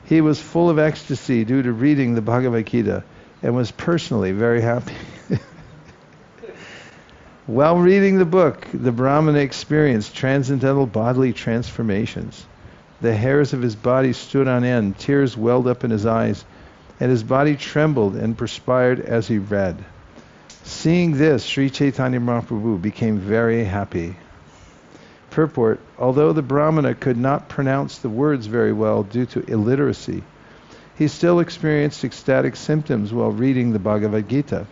He was full of ecstasy due to reading the Bhagavad Gita and was personally very happy. While reading the book, the Brahmana experienced transcendental bodily transformations. The hairs of his body stood on end, tears welled up in his eyes, and his body trembled and perspired as he read. Seeing this, Sri Chaitanya Mahaprabhu became very happy. Purport: although the Brahmana could not pronounce the words very well due to illiteracy, he still experienced ecstatic symptoms while reading the Bhagavad Gita.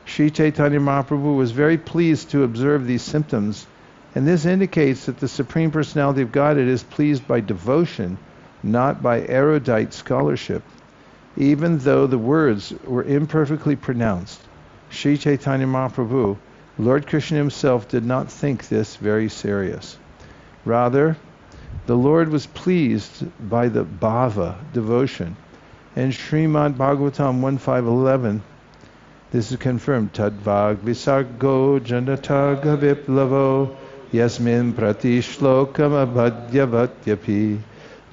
Sri Chaitanya Mahaprabhu was very pleased to observe these symptoms, and this indicates that the Supreme Personality of Godhead is pleased by devotion, not by erudite scholarship. Even though the words were imperfectly pronounced, Sri Chaitanya Mahaprabhu, Lord Krishna himself, did not think this very serious. Rather, the Lord was pleased by the bhava, devotion. And Srimad Bhagavatam 1.5.11, this is confirmed. Tadvag visargo janataga viplavo yasmin prati shlokam abhadyavatyapi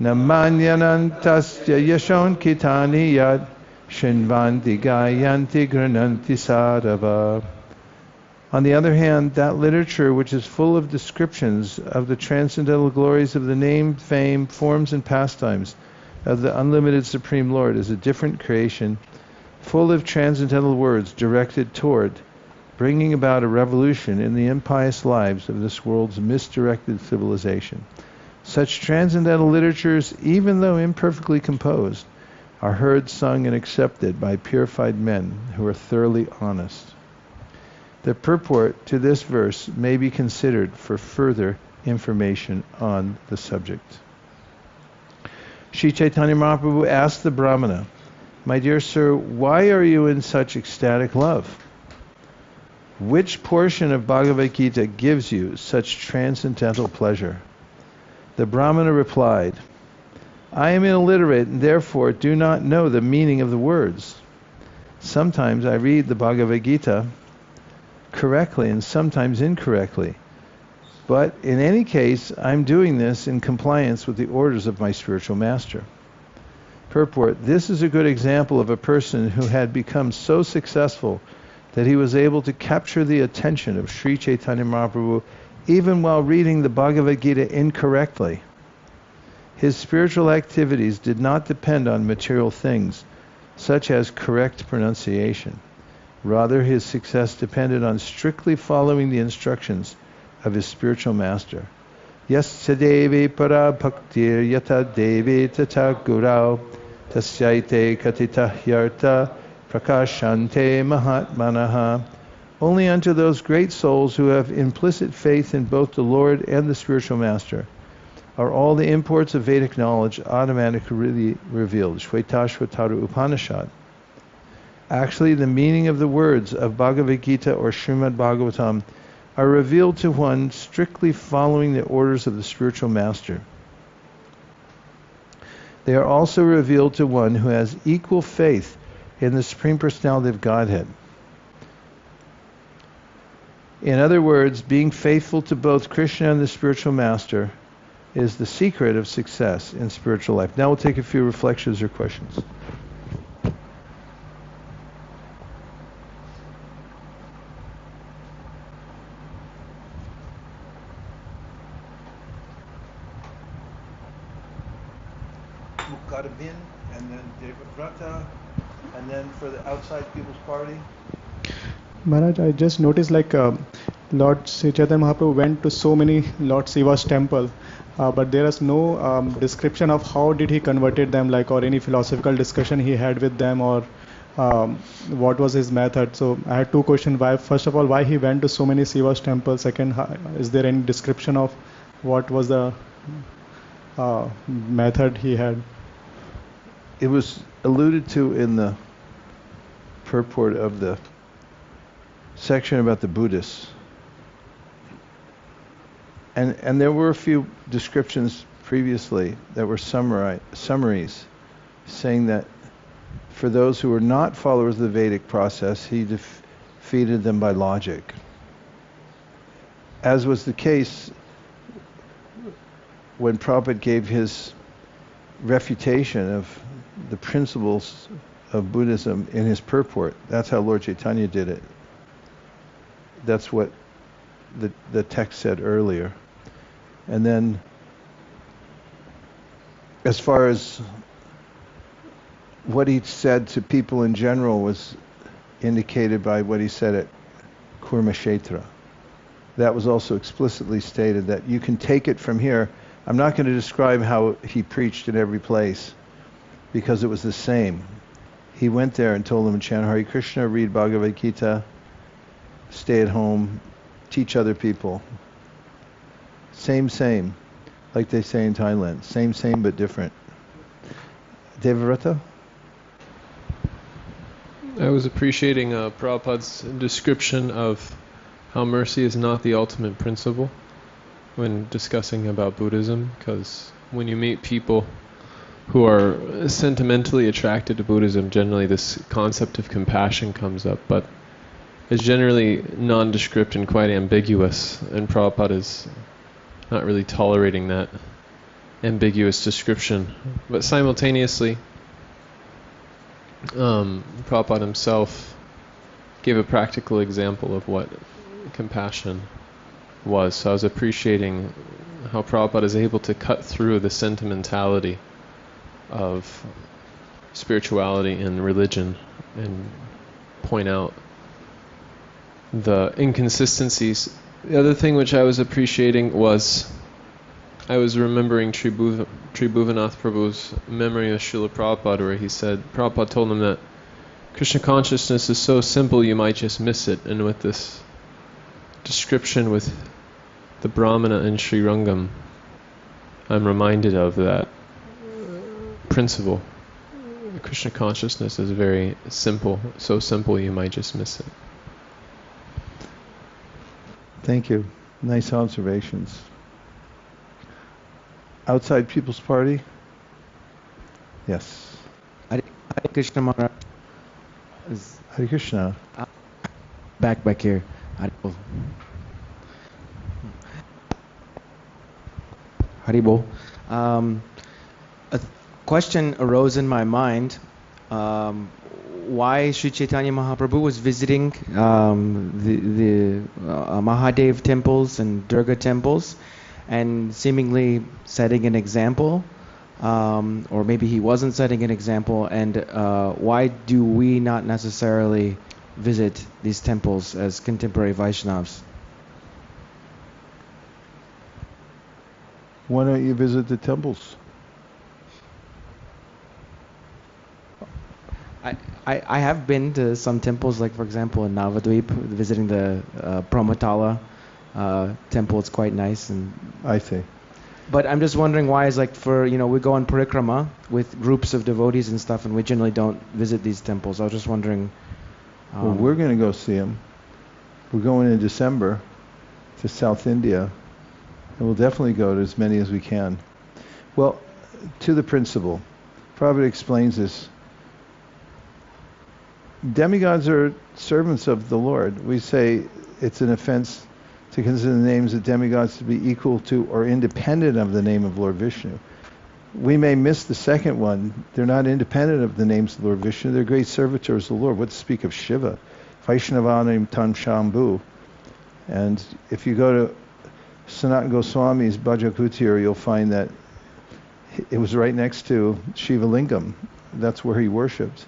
namanyanantasya yashon kitani yad shinvanti gayanti grananti sadava. On the other hand, that literature which is full of descriptions of the transcendental glories of the name, fame, forms, and pastimes of the unlimited Supreme Lord is a different creation, full of transcendental words directed toward bringing about a revolution in the impious lives of this world's misdirected civilization. Such transcendental literatures, even though imperfectly composed, are heard, sung, and accepted by purified men who are thoroughly honest. The purport to this verse may be considered for further information on the subject. Sri Chaitanya Mahaprabhu asked the Brahmana, "My dear sir, why are you in such ecstatic love? Which portion of Bhagavad Gita gives you such transcendental pleasure?" The Brahmana replied, "I am illiterate and therefore do not know the meaning of the words. Sometimes I read the Bhagavad Gita correctly and sometimes incorrectly. But in any case, I'm doing this in compliance with the orders of my spiritual master." Purport: this is a good example of a person who had become so successful that he was able to capture the attention of Sri Chaitanya Mahaprabhu even while reading the Bhagavad Gita incorrectly. His spiritual activities did not depend on material things, such as correct pronunciation. Rather, his success depended on strictly following the instructions of his spiritual master. Yasya devi para bhaktir yata devi tata gurau tasyaite katita hyarta prakashante mahatmanaha. Only unto those great souls who have implicit faith in both the Lord and the spiritual master are all the imports of Vedic knowledge automatically revealed. Shvetashvataru Upanishad. Actually, the meaning of the words of Bhagavad Gita or Srimad Bhagavatam are revealed to one strictly following the orders of the spiritual master. They are also revealed to one who has equal faith in the Supreme Personality of Godhead. In other words, being faithful to both Krishna and the spiritual master is the secret of success in spiritual life. Now we'll take a few reflections or questions. Mukadabin, and then Devavrata, and then for the outside people's party. Maharaj, I just noticed Lord Sri Chaitanya Mahaprabhu went to so many Lord Shiva's temple, but there is no description of how did he converted them, or any philosophical discussion he had with them, or what was his method. So I had two questions. First of all, why he went to so many Shiva's temples? Second, is there any description of what was the method he had? It was alluded to in the purport of the section about the Buddhists. And there were a few descriptions previously that were summaries saying that for those who were not followers of the Vedic process, he defeated them by logic. As was the case when Prabhupada gave his refutation of the principles of Buddhism in his purport. That's how Lord Chaitanya did it. That's what the text said earlier. And then, as far as what he said to people in general was indicated by what he said at Kurmashetra. That was also explicitly stated that you can take it from here. I'm not going to describe how he preached in every place, because it was the same. He went there and told them to chant Hare Krishna, read Bhagavad Gita, stay at home, teach other people. Same, like they say in Thailand. Same, but different. Devavrata? I was appreciating Prabhupada's description of how mercy is not the ultimate principle when discussing about Buddhism, because when you meet people who are sentimentally attracted to Buddhism, generally this concept of compassion comes up, but it's generally nondescript and quite ambiguous, and Prabhupada is not really tolerating that ambiguous description. But simultaneously, Prabhupada himself gave a practical example of what compassion was. So I was appreciating how Prabhupada is able to cut through the sentimentality of spirituality and religion and point out the inconsistencies. The other thing which I was appreciating was I was remembering Tribhuvanath Prabhu's memory of Srila Prabhupada, where he said, Prabhupada told him that Krishna consciousness is so simple you might just miss it. And with this description with the Brahmana and Sri Rangam, I'm reminded of that principle. Krishna consciousness is very simple, so simple you might just miss it. Thank you. Nice observations. Outside People's Party? Yes. Hare Krishna Maharaj. Hare Krishna. Back here. Haribol. A question arose in my mind. Why Sri Chaitanya Mahaprabhu was visiting the Mahadev temples and Durga temples and seemingly setting an example, or maybe he wasn't setting an example, and why do we not necessarily visit these temples as contemporary Vaishnavas? Why don't you visit the temples? I have been to some temples, like for example in Navadvip, visiting the Brahmatala temple. It's quite nice. And I see. But I'm just wondering why is like we go on parikrama with groups of devotees and stuff, and we generally don't visit these temples. I was just wondering. Well, we're going to go see them. We're going in December to South India, and we'll definitely go to as many as we can. Well, to the principle, Prabhupada explains this. Demigods are servants of the Lord. We say it's an offense to consider the names of demigods to be equal to or independent of the name of Lord Vishnu. We may miss the second one. They're not independent of the names of Lord Vishnu. They're great servitors of the Lord. What to speak of Shiva? Vaishnavanam Tam Shambhu. And if you go to Sanatana Goswami's Bhajakutir, you'll find that it was right next to Shiva Lingam. That's where he worshipped.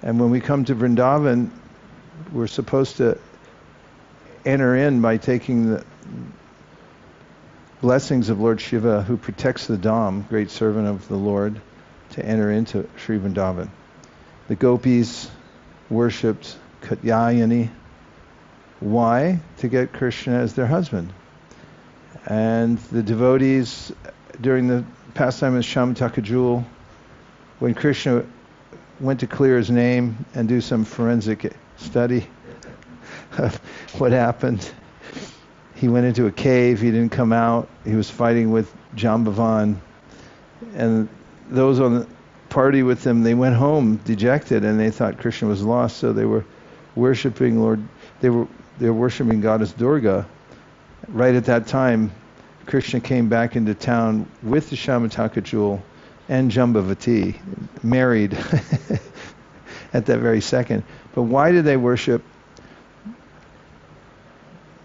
And when we come to Vrindavan, we're supposed to enter in by taking the blessings of Lord Shiva, who protects the Dham, great servant of the Lord, to enter into Sri Vrindavan. The gopis worshipped Katyayani. Why? To get Krishna as their husband. And the devotees, during the pastime of Shamataka, when Krishna went to clear his name and do some forensic study of what happened, he went into a cave, he didn't come out, he was fighting with Jambavan, and those on the party with him, they went home dejected, and they thought Krishna was lost, so they were worshipping they were worshipping goddess Durga. Right at that time, Krishna came back into town with the Shamataka jewel and Jambavati, married at that very second. But why did they worship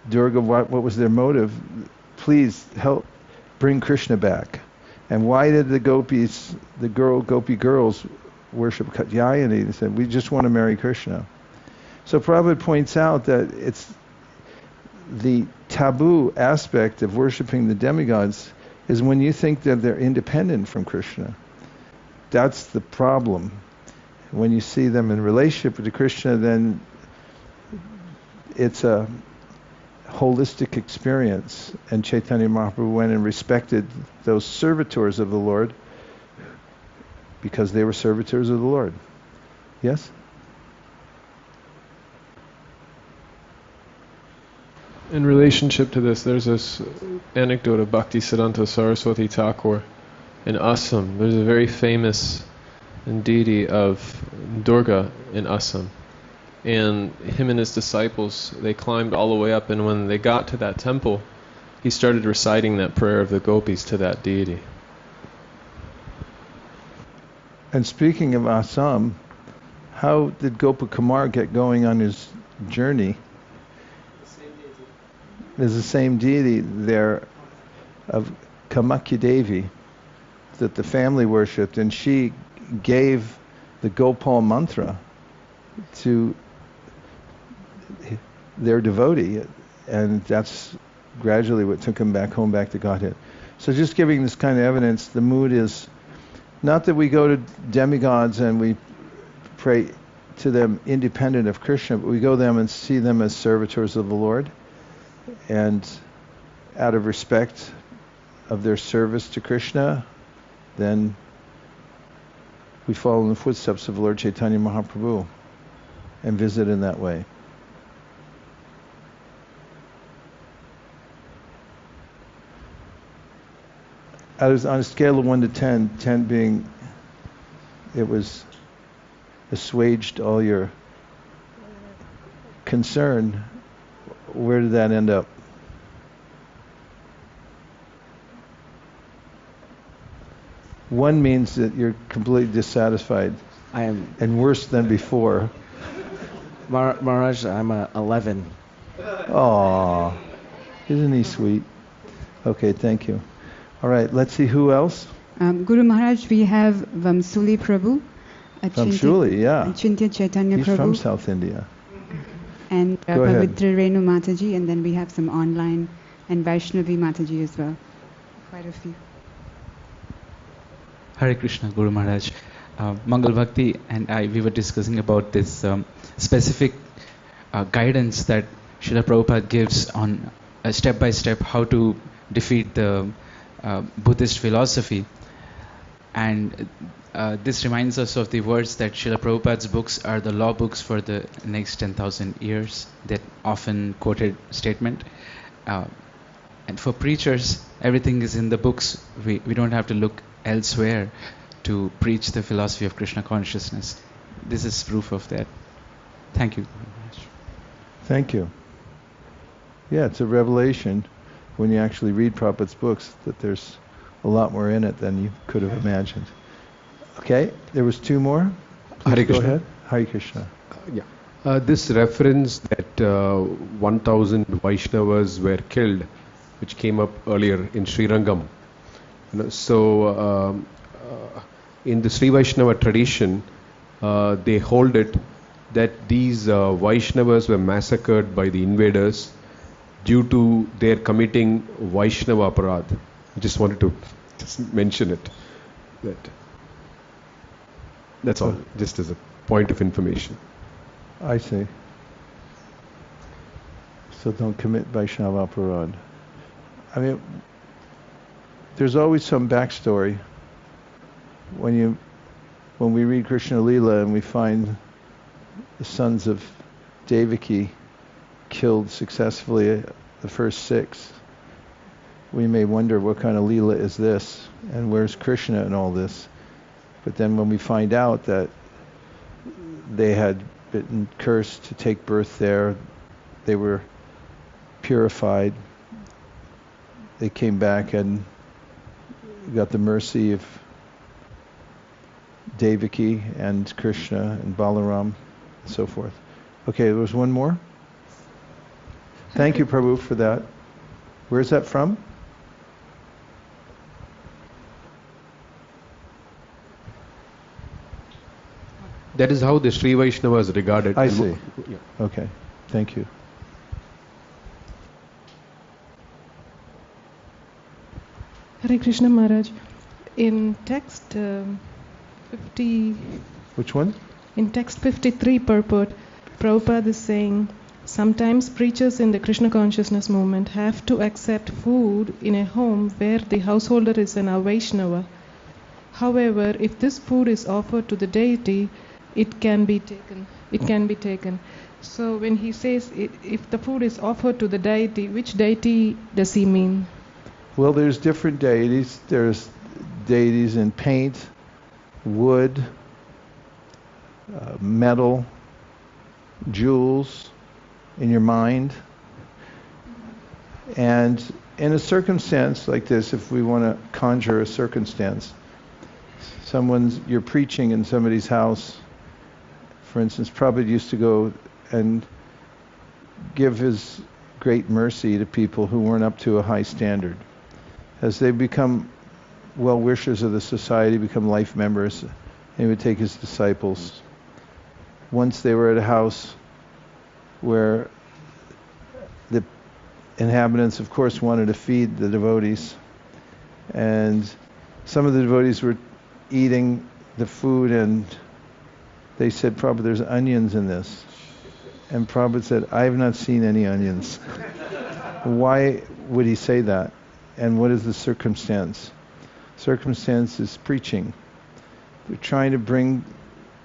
Durga, what was their motive? Please help bring Krishna back. And why did the gopis, gopi girls, worship Katyayani? They said, we just want to marry Krishna. So Prabhupada points out that it's the taboo aspect of worshiping the demigods is when you think that they're independent from Krishna. That's the problem. When you see them in relationship with Krishna, then it's a holistic experience. And Chaitanya Mahaprabhu went and respected those servitors of the Lord because they were servitors of the Lord. Yes? In relationship to this, there's this anecdote of Bhaktisiddhanta Saraswati Thakur in Assam. There's a very famous deity of Durga in Assam. And him and his disciples, they climbed all the way up, and when they got to that temple, he started reciting that prayer of the gopis to that deity. And speaking of Assam, how did Gopakumar get going on his journey? There's the same deity there of Kamakya Devi that the family worshipped, and she gave the Gopal mantra to their devotee, and that's gradually what took him back home, back to Godhead. So just giving this kind of evidence, the mood is not that we go to demigods and we pray to them independent of Krishna, but we go to them and see them as servitors of the Lord, and out of respect of their service to Krishna, then we follow in the footsteps of Lord Chaitanya Mahaprabhu and visit in that way. On a scale of 1 to 10, 10 being it was assuaged all your concern, where did that end up? One means that you're completely dissatisfied. I am. And worse than before. Maharaj, I'm a 11. Aw, isn't he sweet? Okay, thank you. All right, let's see who else. Guru Maharaj, we have Vamsuli Prabhu. Vamsuli, yeah. Achintya Chaitanya He's Prabhu. from South India. And Go ahead. Pavitra Renu Mataji, and then we have some online, and Vaishnavi Mataji as well. Quite a few. Hare Krishna, Guru Maharaj. Mangal Bhakti and I, we were discussing about this specific guidance that Srila Prabhupada gives on step by step how to defeat the Buddhist philosophy. And this reminds us of the words that Srila Prabhupada's books are the law books for the next 10,000 years, that often quoted statement. And for preachers, everything is in the books. We don't have to look elsewhere to preach the philosophy of Krishna consciousness. This is proof of that. Thank you very much. Thank you. Yeah, it's a revelation when you actually read Prabhupada's books that there's a lot more in it than you could have imagined. Okay, there was two more. Please Hare go Krishna. ahead. Hare Krishna. This reference that 1,000 Vaishnavas were killed, which came up earlier in Srirangam. So in the Sri Vaishnava tradition, they hold it that these Vaishnavas were massacred by the invaders due to their committing Vaishnava aparadh. I just wanted to just mention it. That's all, just as a point of information. I see. So don't commit Vaishnava aparadh. I mean, there's always some backstory. When we read Krishna Leela and we find the sons of Devaki killed successfully the first 6, we may wonder what kind of Leela is this and where's Krishna in all this. But then when we find out that they had been cursed to take birth there, they were purified, they came back and got the mercy of Devaki and Krishna and Balaram and so forth. Okay, there was one more. Thank you, Prabhu, for that. Where's that from? That is how the Sri Vaishnavas regarded. I see. Yeah. Okay. Thank you. Hare Krishna Maharaj. In text 50, Which one? in text 53 purport, Prabhupada is saying, sometimes preachers in the Krishna consciousness movement have to accept food in a home where the householder is an Vaishnava. However, if this food is offered to the deity, it can be taken. So when he says if the food is offered to the deity, which deity does he mean? Well, there's different deities. There's deities in paint, wood, metal, jewels, in your mind. And in a circumstance like this, if we want to conjure a circumstance, you're preaching in somebody's house, for instance, Prabhupada used to go and give his great mercy to people who weren't up to a high standard. As they become well-wishers of the society, become life members, he would take his disciples. Once they were at a house where the inhabitants, of course, wanted to feed the devotees, and some of the devotees were eating the food, and they said, Prabhupada, there's onions in this. And Prabhupada said, I have not seen any onions. Why would he say that? And what is the circumstance? Circumstance is preaching. We're trying to bring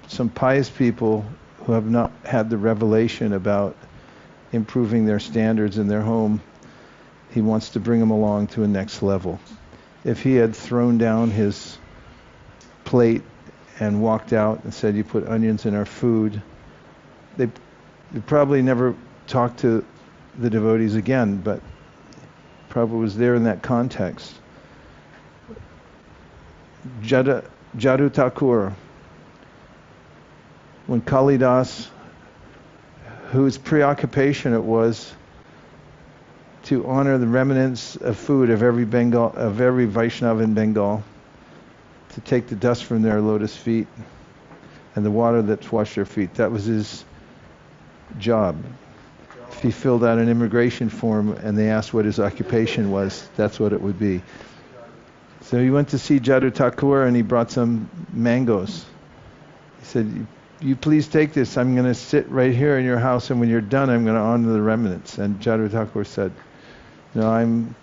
some pious people who have not had the revelation about improving their standards in their home. He wants to bring them along to a next level. If he had thrown down his plate and walked out and said, you put onions in our food, they probably never talked to the devotees again, but Prabhupada was there in that context. Jadu Thakur, when Kalidas, whose preoccupation it was to honor the remnants of food of every Vaishnava in Bengal, to take the dust from their lotus feet and the water that's washed their feet. That was his job. If he filled out an immigration form and they asked what his occupation was, that's what it would be. So he went to see Jadu Thakur and he brought some mangoes. He said, you please take this. I'm going to sit right here in your house, and when you're done, I'm going to honor the remnants. And Jadu Thakur said, no, I'm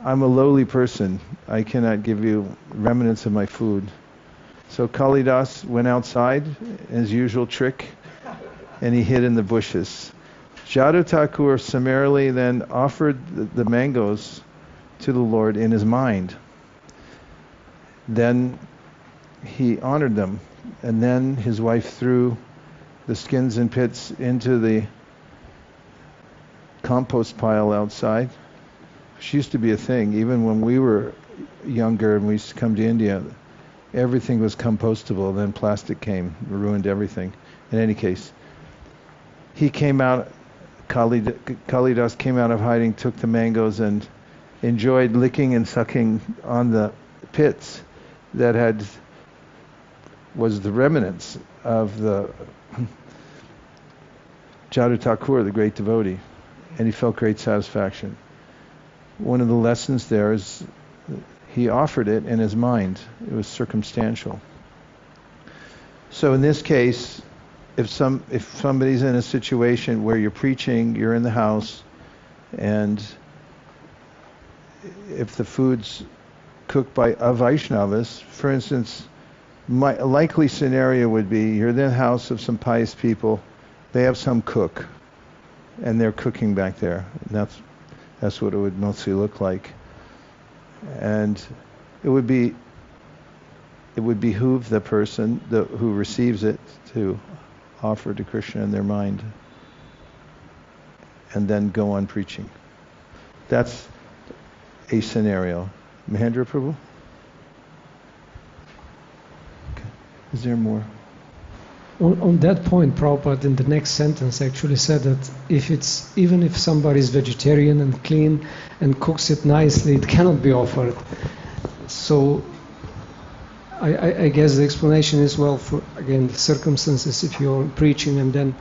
a lowly person. I cannot give you remnants of my food. So Kalidas went outside, his usual trick, and he hid in the bushes. Jadu Thakur summarily then offered the mangoes to the Lord in his mind. Then he honored them, and then his wife threw the skins and pits into the compost pile outside. Which used to be a thing. Even when we were younger and we used to come to India, everything was compostable. Then plastic came, ruined everything. In any case, he came out, Kalidas came out of hiding, took the mangoes and enjoyed licking and sucking on the pits that was the remnants of the Jadu Thakur, the great devotee, and he felt great satisfaction. One of the lessons there is he offered it in his mind. It was circumstantial. So in this case, if somebody's in a situation where you're preaching, you're in the house, and if the food's cooked by Vaishnavas, for instance, a likely scenario would be you're in the house of some pious people, they have some cook, and they're cooking back there. And that's what it would mostly look like. And it would behoove the person who receives it to offer to Krishna in their mind and then go on preaching. That's a scenario. Mahendra Prabhu? Okay. Is there more? On that point, Prabhupada in the next sentence actually said that even if somebody is vegetarian and clean and cooks it nicely, it cannot be offered. So I guess the explanation is, well, for again the circumstances, if you're preaching and then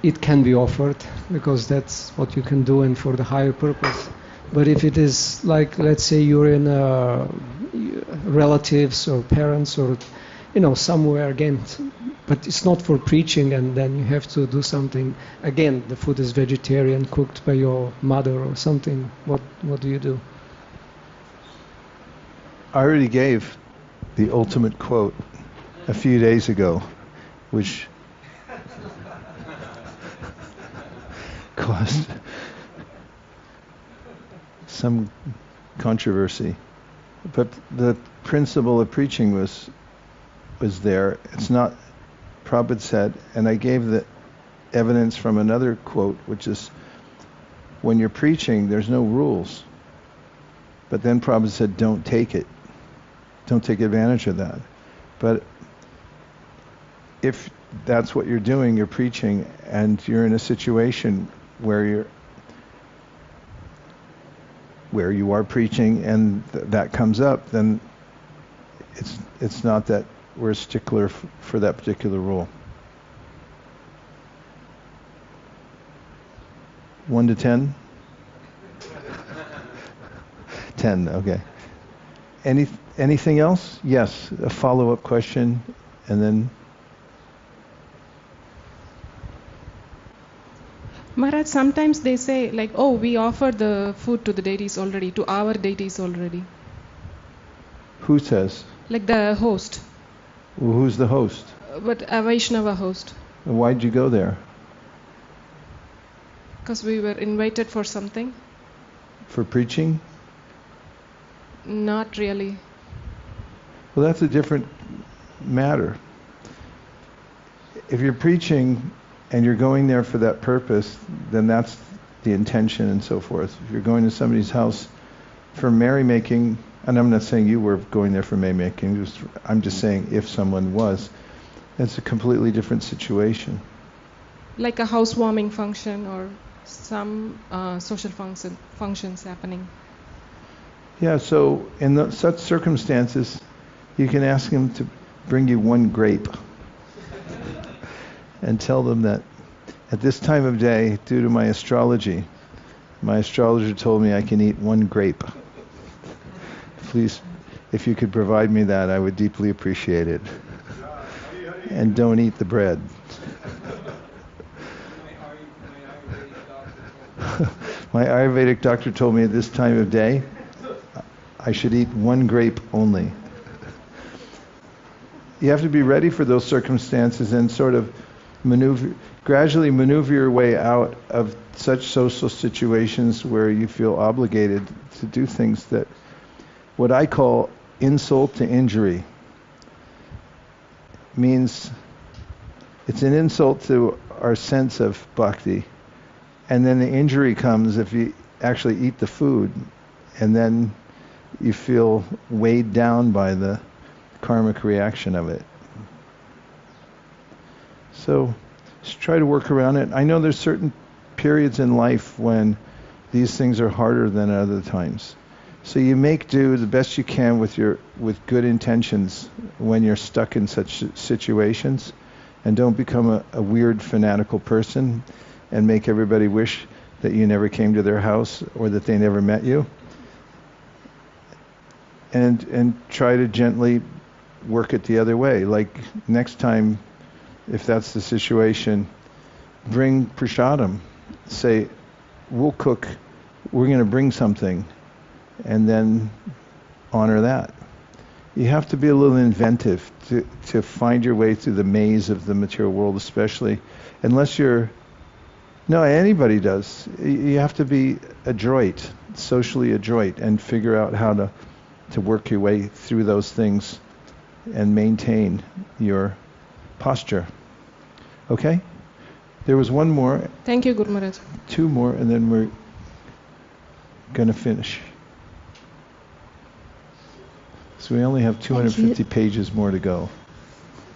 it can be offered because that's what you can do and for the higher purpose. But if it is like, let's say you're in relatives or parents or somewhere again, but it's not for preaching, and then you have to do something. Again, the food is vegetarian, cooked by your mother or something. What do you do? I already gave the ultimate quote a few days ago, which caused some controversy. But the principle of preaching was there. It's not, Prabhupada said, and I gave the evidence from another quote, which is, when you're preaching, there's no rules. But then Prabhupada said, don't take it. Don't take advantage of that. But if that's what you're doing, you're preaching, and you're in a situation where you are preaching and that comes up, then it's not that we're a stickler for that particular rule. 1 to 10? 10, okay. Anything else? Yes, a follow-up question, and then... Maharaj, sometimes they say, like, oh, we offer the food to the deities already, to our deities already. Who says? Like the host. Well, who's the host? But a Vaishnava host. Why'd you go there? Because we were invited for something. For preaching? Not really. Well, that's a different matter. If you're preaching and you're going there for that purpose, then that's the intention and so forth. If you're going to somebody's house for merrymaking, and I'm not saying you were going there for merrymaking, I'm just saying if someone was, it's a completely different situation. Like a housewarming function or some social functions happening. Yeah, so in such circumstances, you can ask him to bring you one grape and tell them that at this time of day, due to my astrologer told me I can eat one grape. Please, if you could provide me that, I would deeply appreciate it. And don't eat the bread. My Ayurvedic doctor told me at this time of day, I should eat one grape only. You have to be ready for those circumstances and sort of gradually maneuver your way out of such social situations where you feel obligated to do things that, what I call insult to injury, means it's an insult to our sense of bhakti, and then the injury comes if you actually eat the food, and then you feel weighed down by the karmic reaction of it. So just try to work around it. I know there's certain periods in life when these things are harder than other times. So you make do the best you can with good intentions when you're stuck in such situations, and don't become a weird fanatical person and make everybody wish that you never came to their house or that they never met you. And try to gently work it the other way. Like next time, if that's the situation, bring prasadam. Say, we'll cook, we're going to bring something, and then honor that. You have to be a little inventive to find your way through the maze of the material world, especially unless anybody does. You have to be adroit, socially adroit, and figure out how to work your way through those things and maintain your posture. Okay? There was one more. Thank you, Guru Maharaj. 2 more, and then we're going to finish. So we only have 250 pages more to go.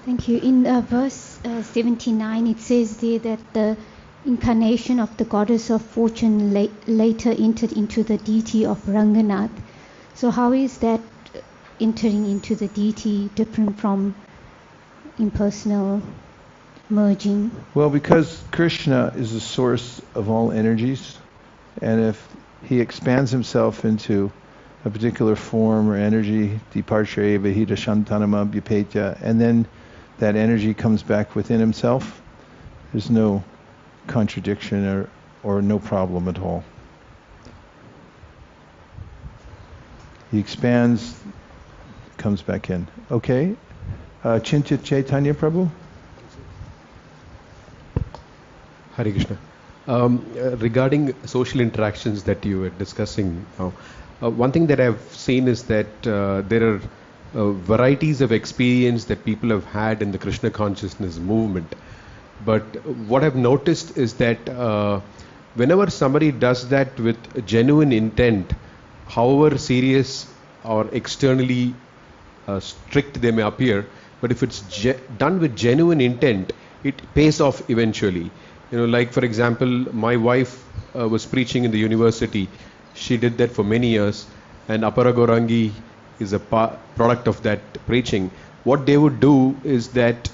Thank you. In verse 79, it says there that the incarnation of the goddess of fortune later entered into the deity of Ranganath. So how is that entering into the deity different from impersonal merging? Well, because Krishna is the source of all energies, and if he expands himself into a particular form or energy, departure vahita shantanama bhupetya, and then that energy comes back within himself, there's no contradiction or no problem at all. He expands, comes back in. Okay? Chintit Chaitanya Prabhu? Hare Krishna. Regarding social interactions that you were discussing now, one thing that I've seen is that there are varieties of experience that people have had in the Krishna consciousness movement. But what I've noticed is that whenever somebody does that with genuine intent, however serious or externally strict they may appear, but if it's done with genuine intent, it pays off eventually. You know, like for example, my wife was preaching in the university. She did that for many years, and Apara Gaurangi is a product of that preaching. What they would do is that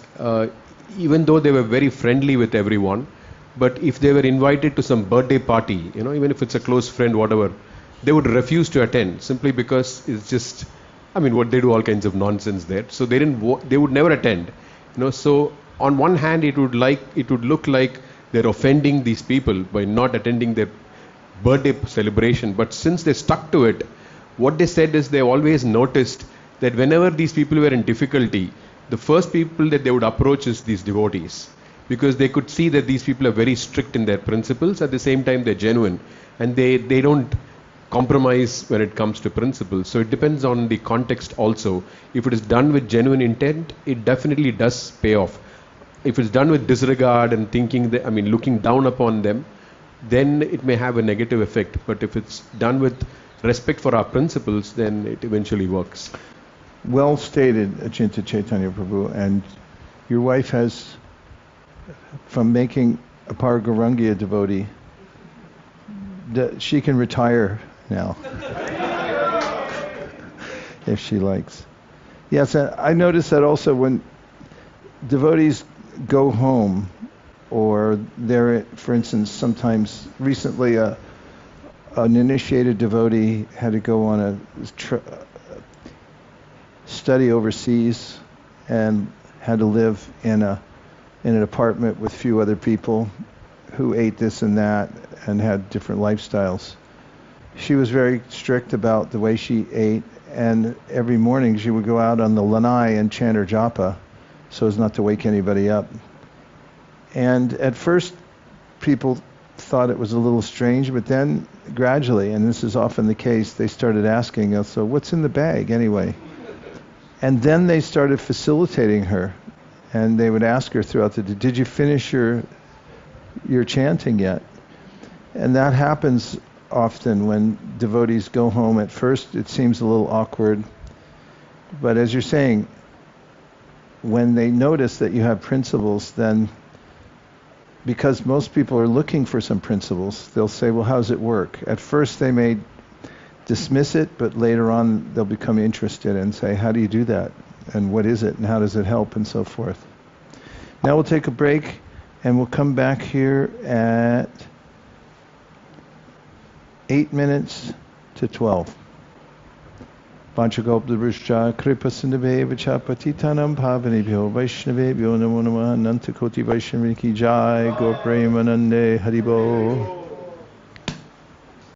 even though they were very friendly with everyone, but if they were invited to some birthday party, you know, even if it's a close friend, whatever, they would refuse to attend simply because it's just, I mean, what they do all kinds of nonsense there. So they would never attend. You know, so on one hand, it would look like they're offending these people by not attending their birthday celebration. But since they stuck to it, what they said is they always noticed that whenever these people were in difficulty, the first people that they would approach is these devotees, because they could see that these people are very strict in their principles. At the same time, they're genuine, and they don't compromise when it comes to principles. So it depends on the context also. If it is done with genuine intent, it definitely does pay off. If it's done with disregard and looking down upon them, then it may have a negative effect. But if it's done with respect for our principles, then it eventually works. Well stated, Achinta Chaitanya Prabhu. And your wife has, from making a Paragarangi a devotee, she can retire now if she likes. Yes, I noticed that also when devotees go home, or they're, for instance, sometimes recently an initiated devotee had to go on a study overseas and had to live in an apartment with few other people who ate this and that and had different lifestyles. She was very strict about the way she ate, and every morning she would go out on the lanai and chant her japa so as not to wake anybody up. And at first people thought it was a little strange, but then gradually, and this is often the case, they started asking us, so what's in the bag anyway? And then they started facilitating her, and they would ask her throughout the day, did you finish your chanting yet? And that happens often when devotees go home. At first it seems a little awkward, but as you're saying, when they notice that you have principles, then because most people are looking for some principles, they'll say, well, how does it work? At first they may dismiss it, but later on they'll become interested and say, how do you do that? And what is it? And how does it help? And so forth. Now we'll take a break, and we'll come back here at 8 minutes to 12. Panchagopdabhrushcha kripasindhaveva patitanam bhavanebhyo vaishnavebhyo namo namaha Nanta Koti Vaishnavi ki jai Gaur Premanande Haribo.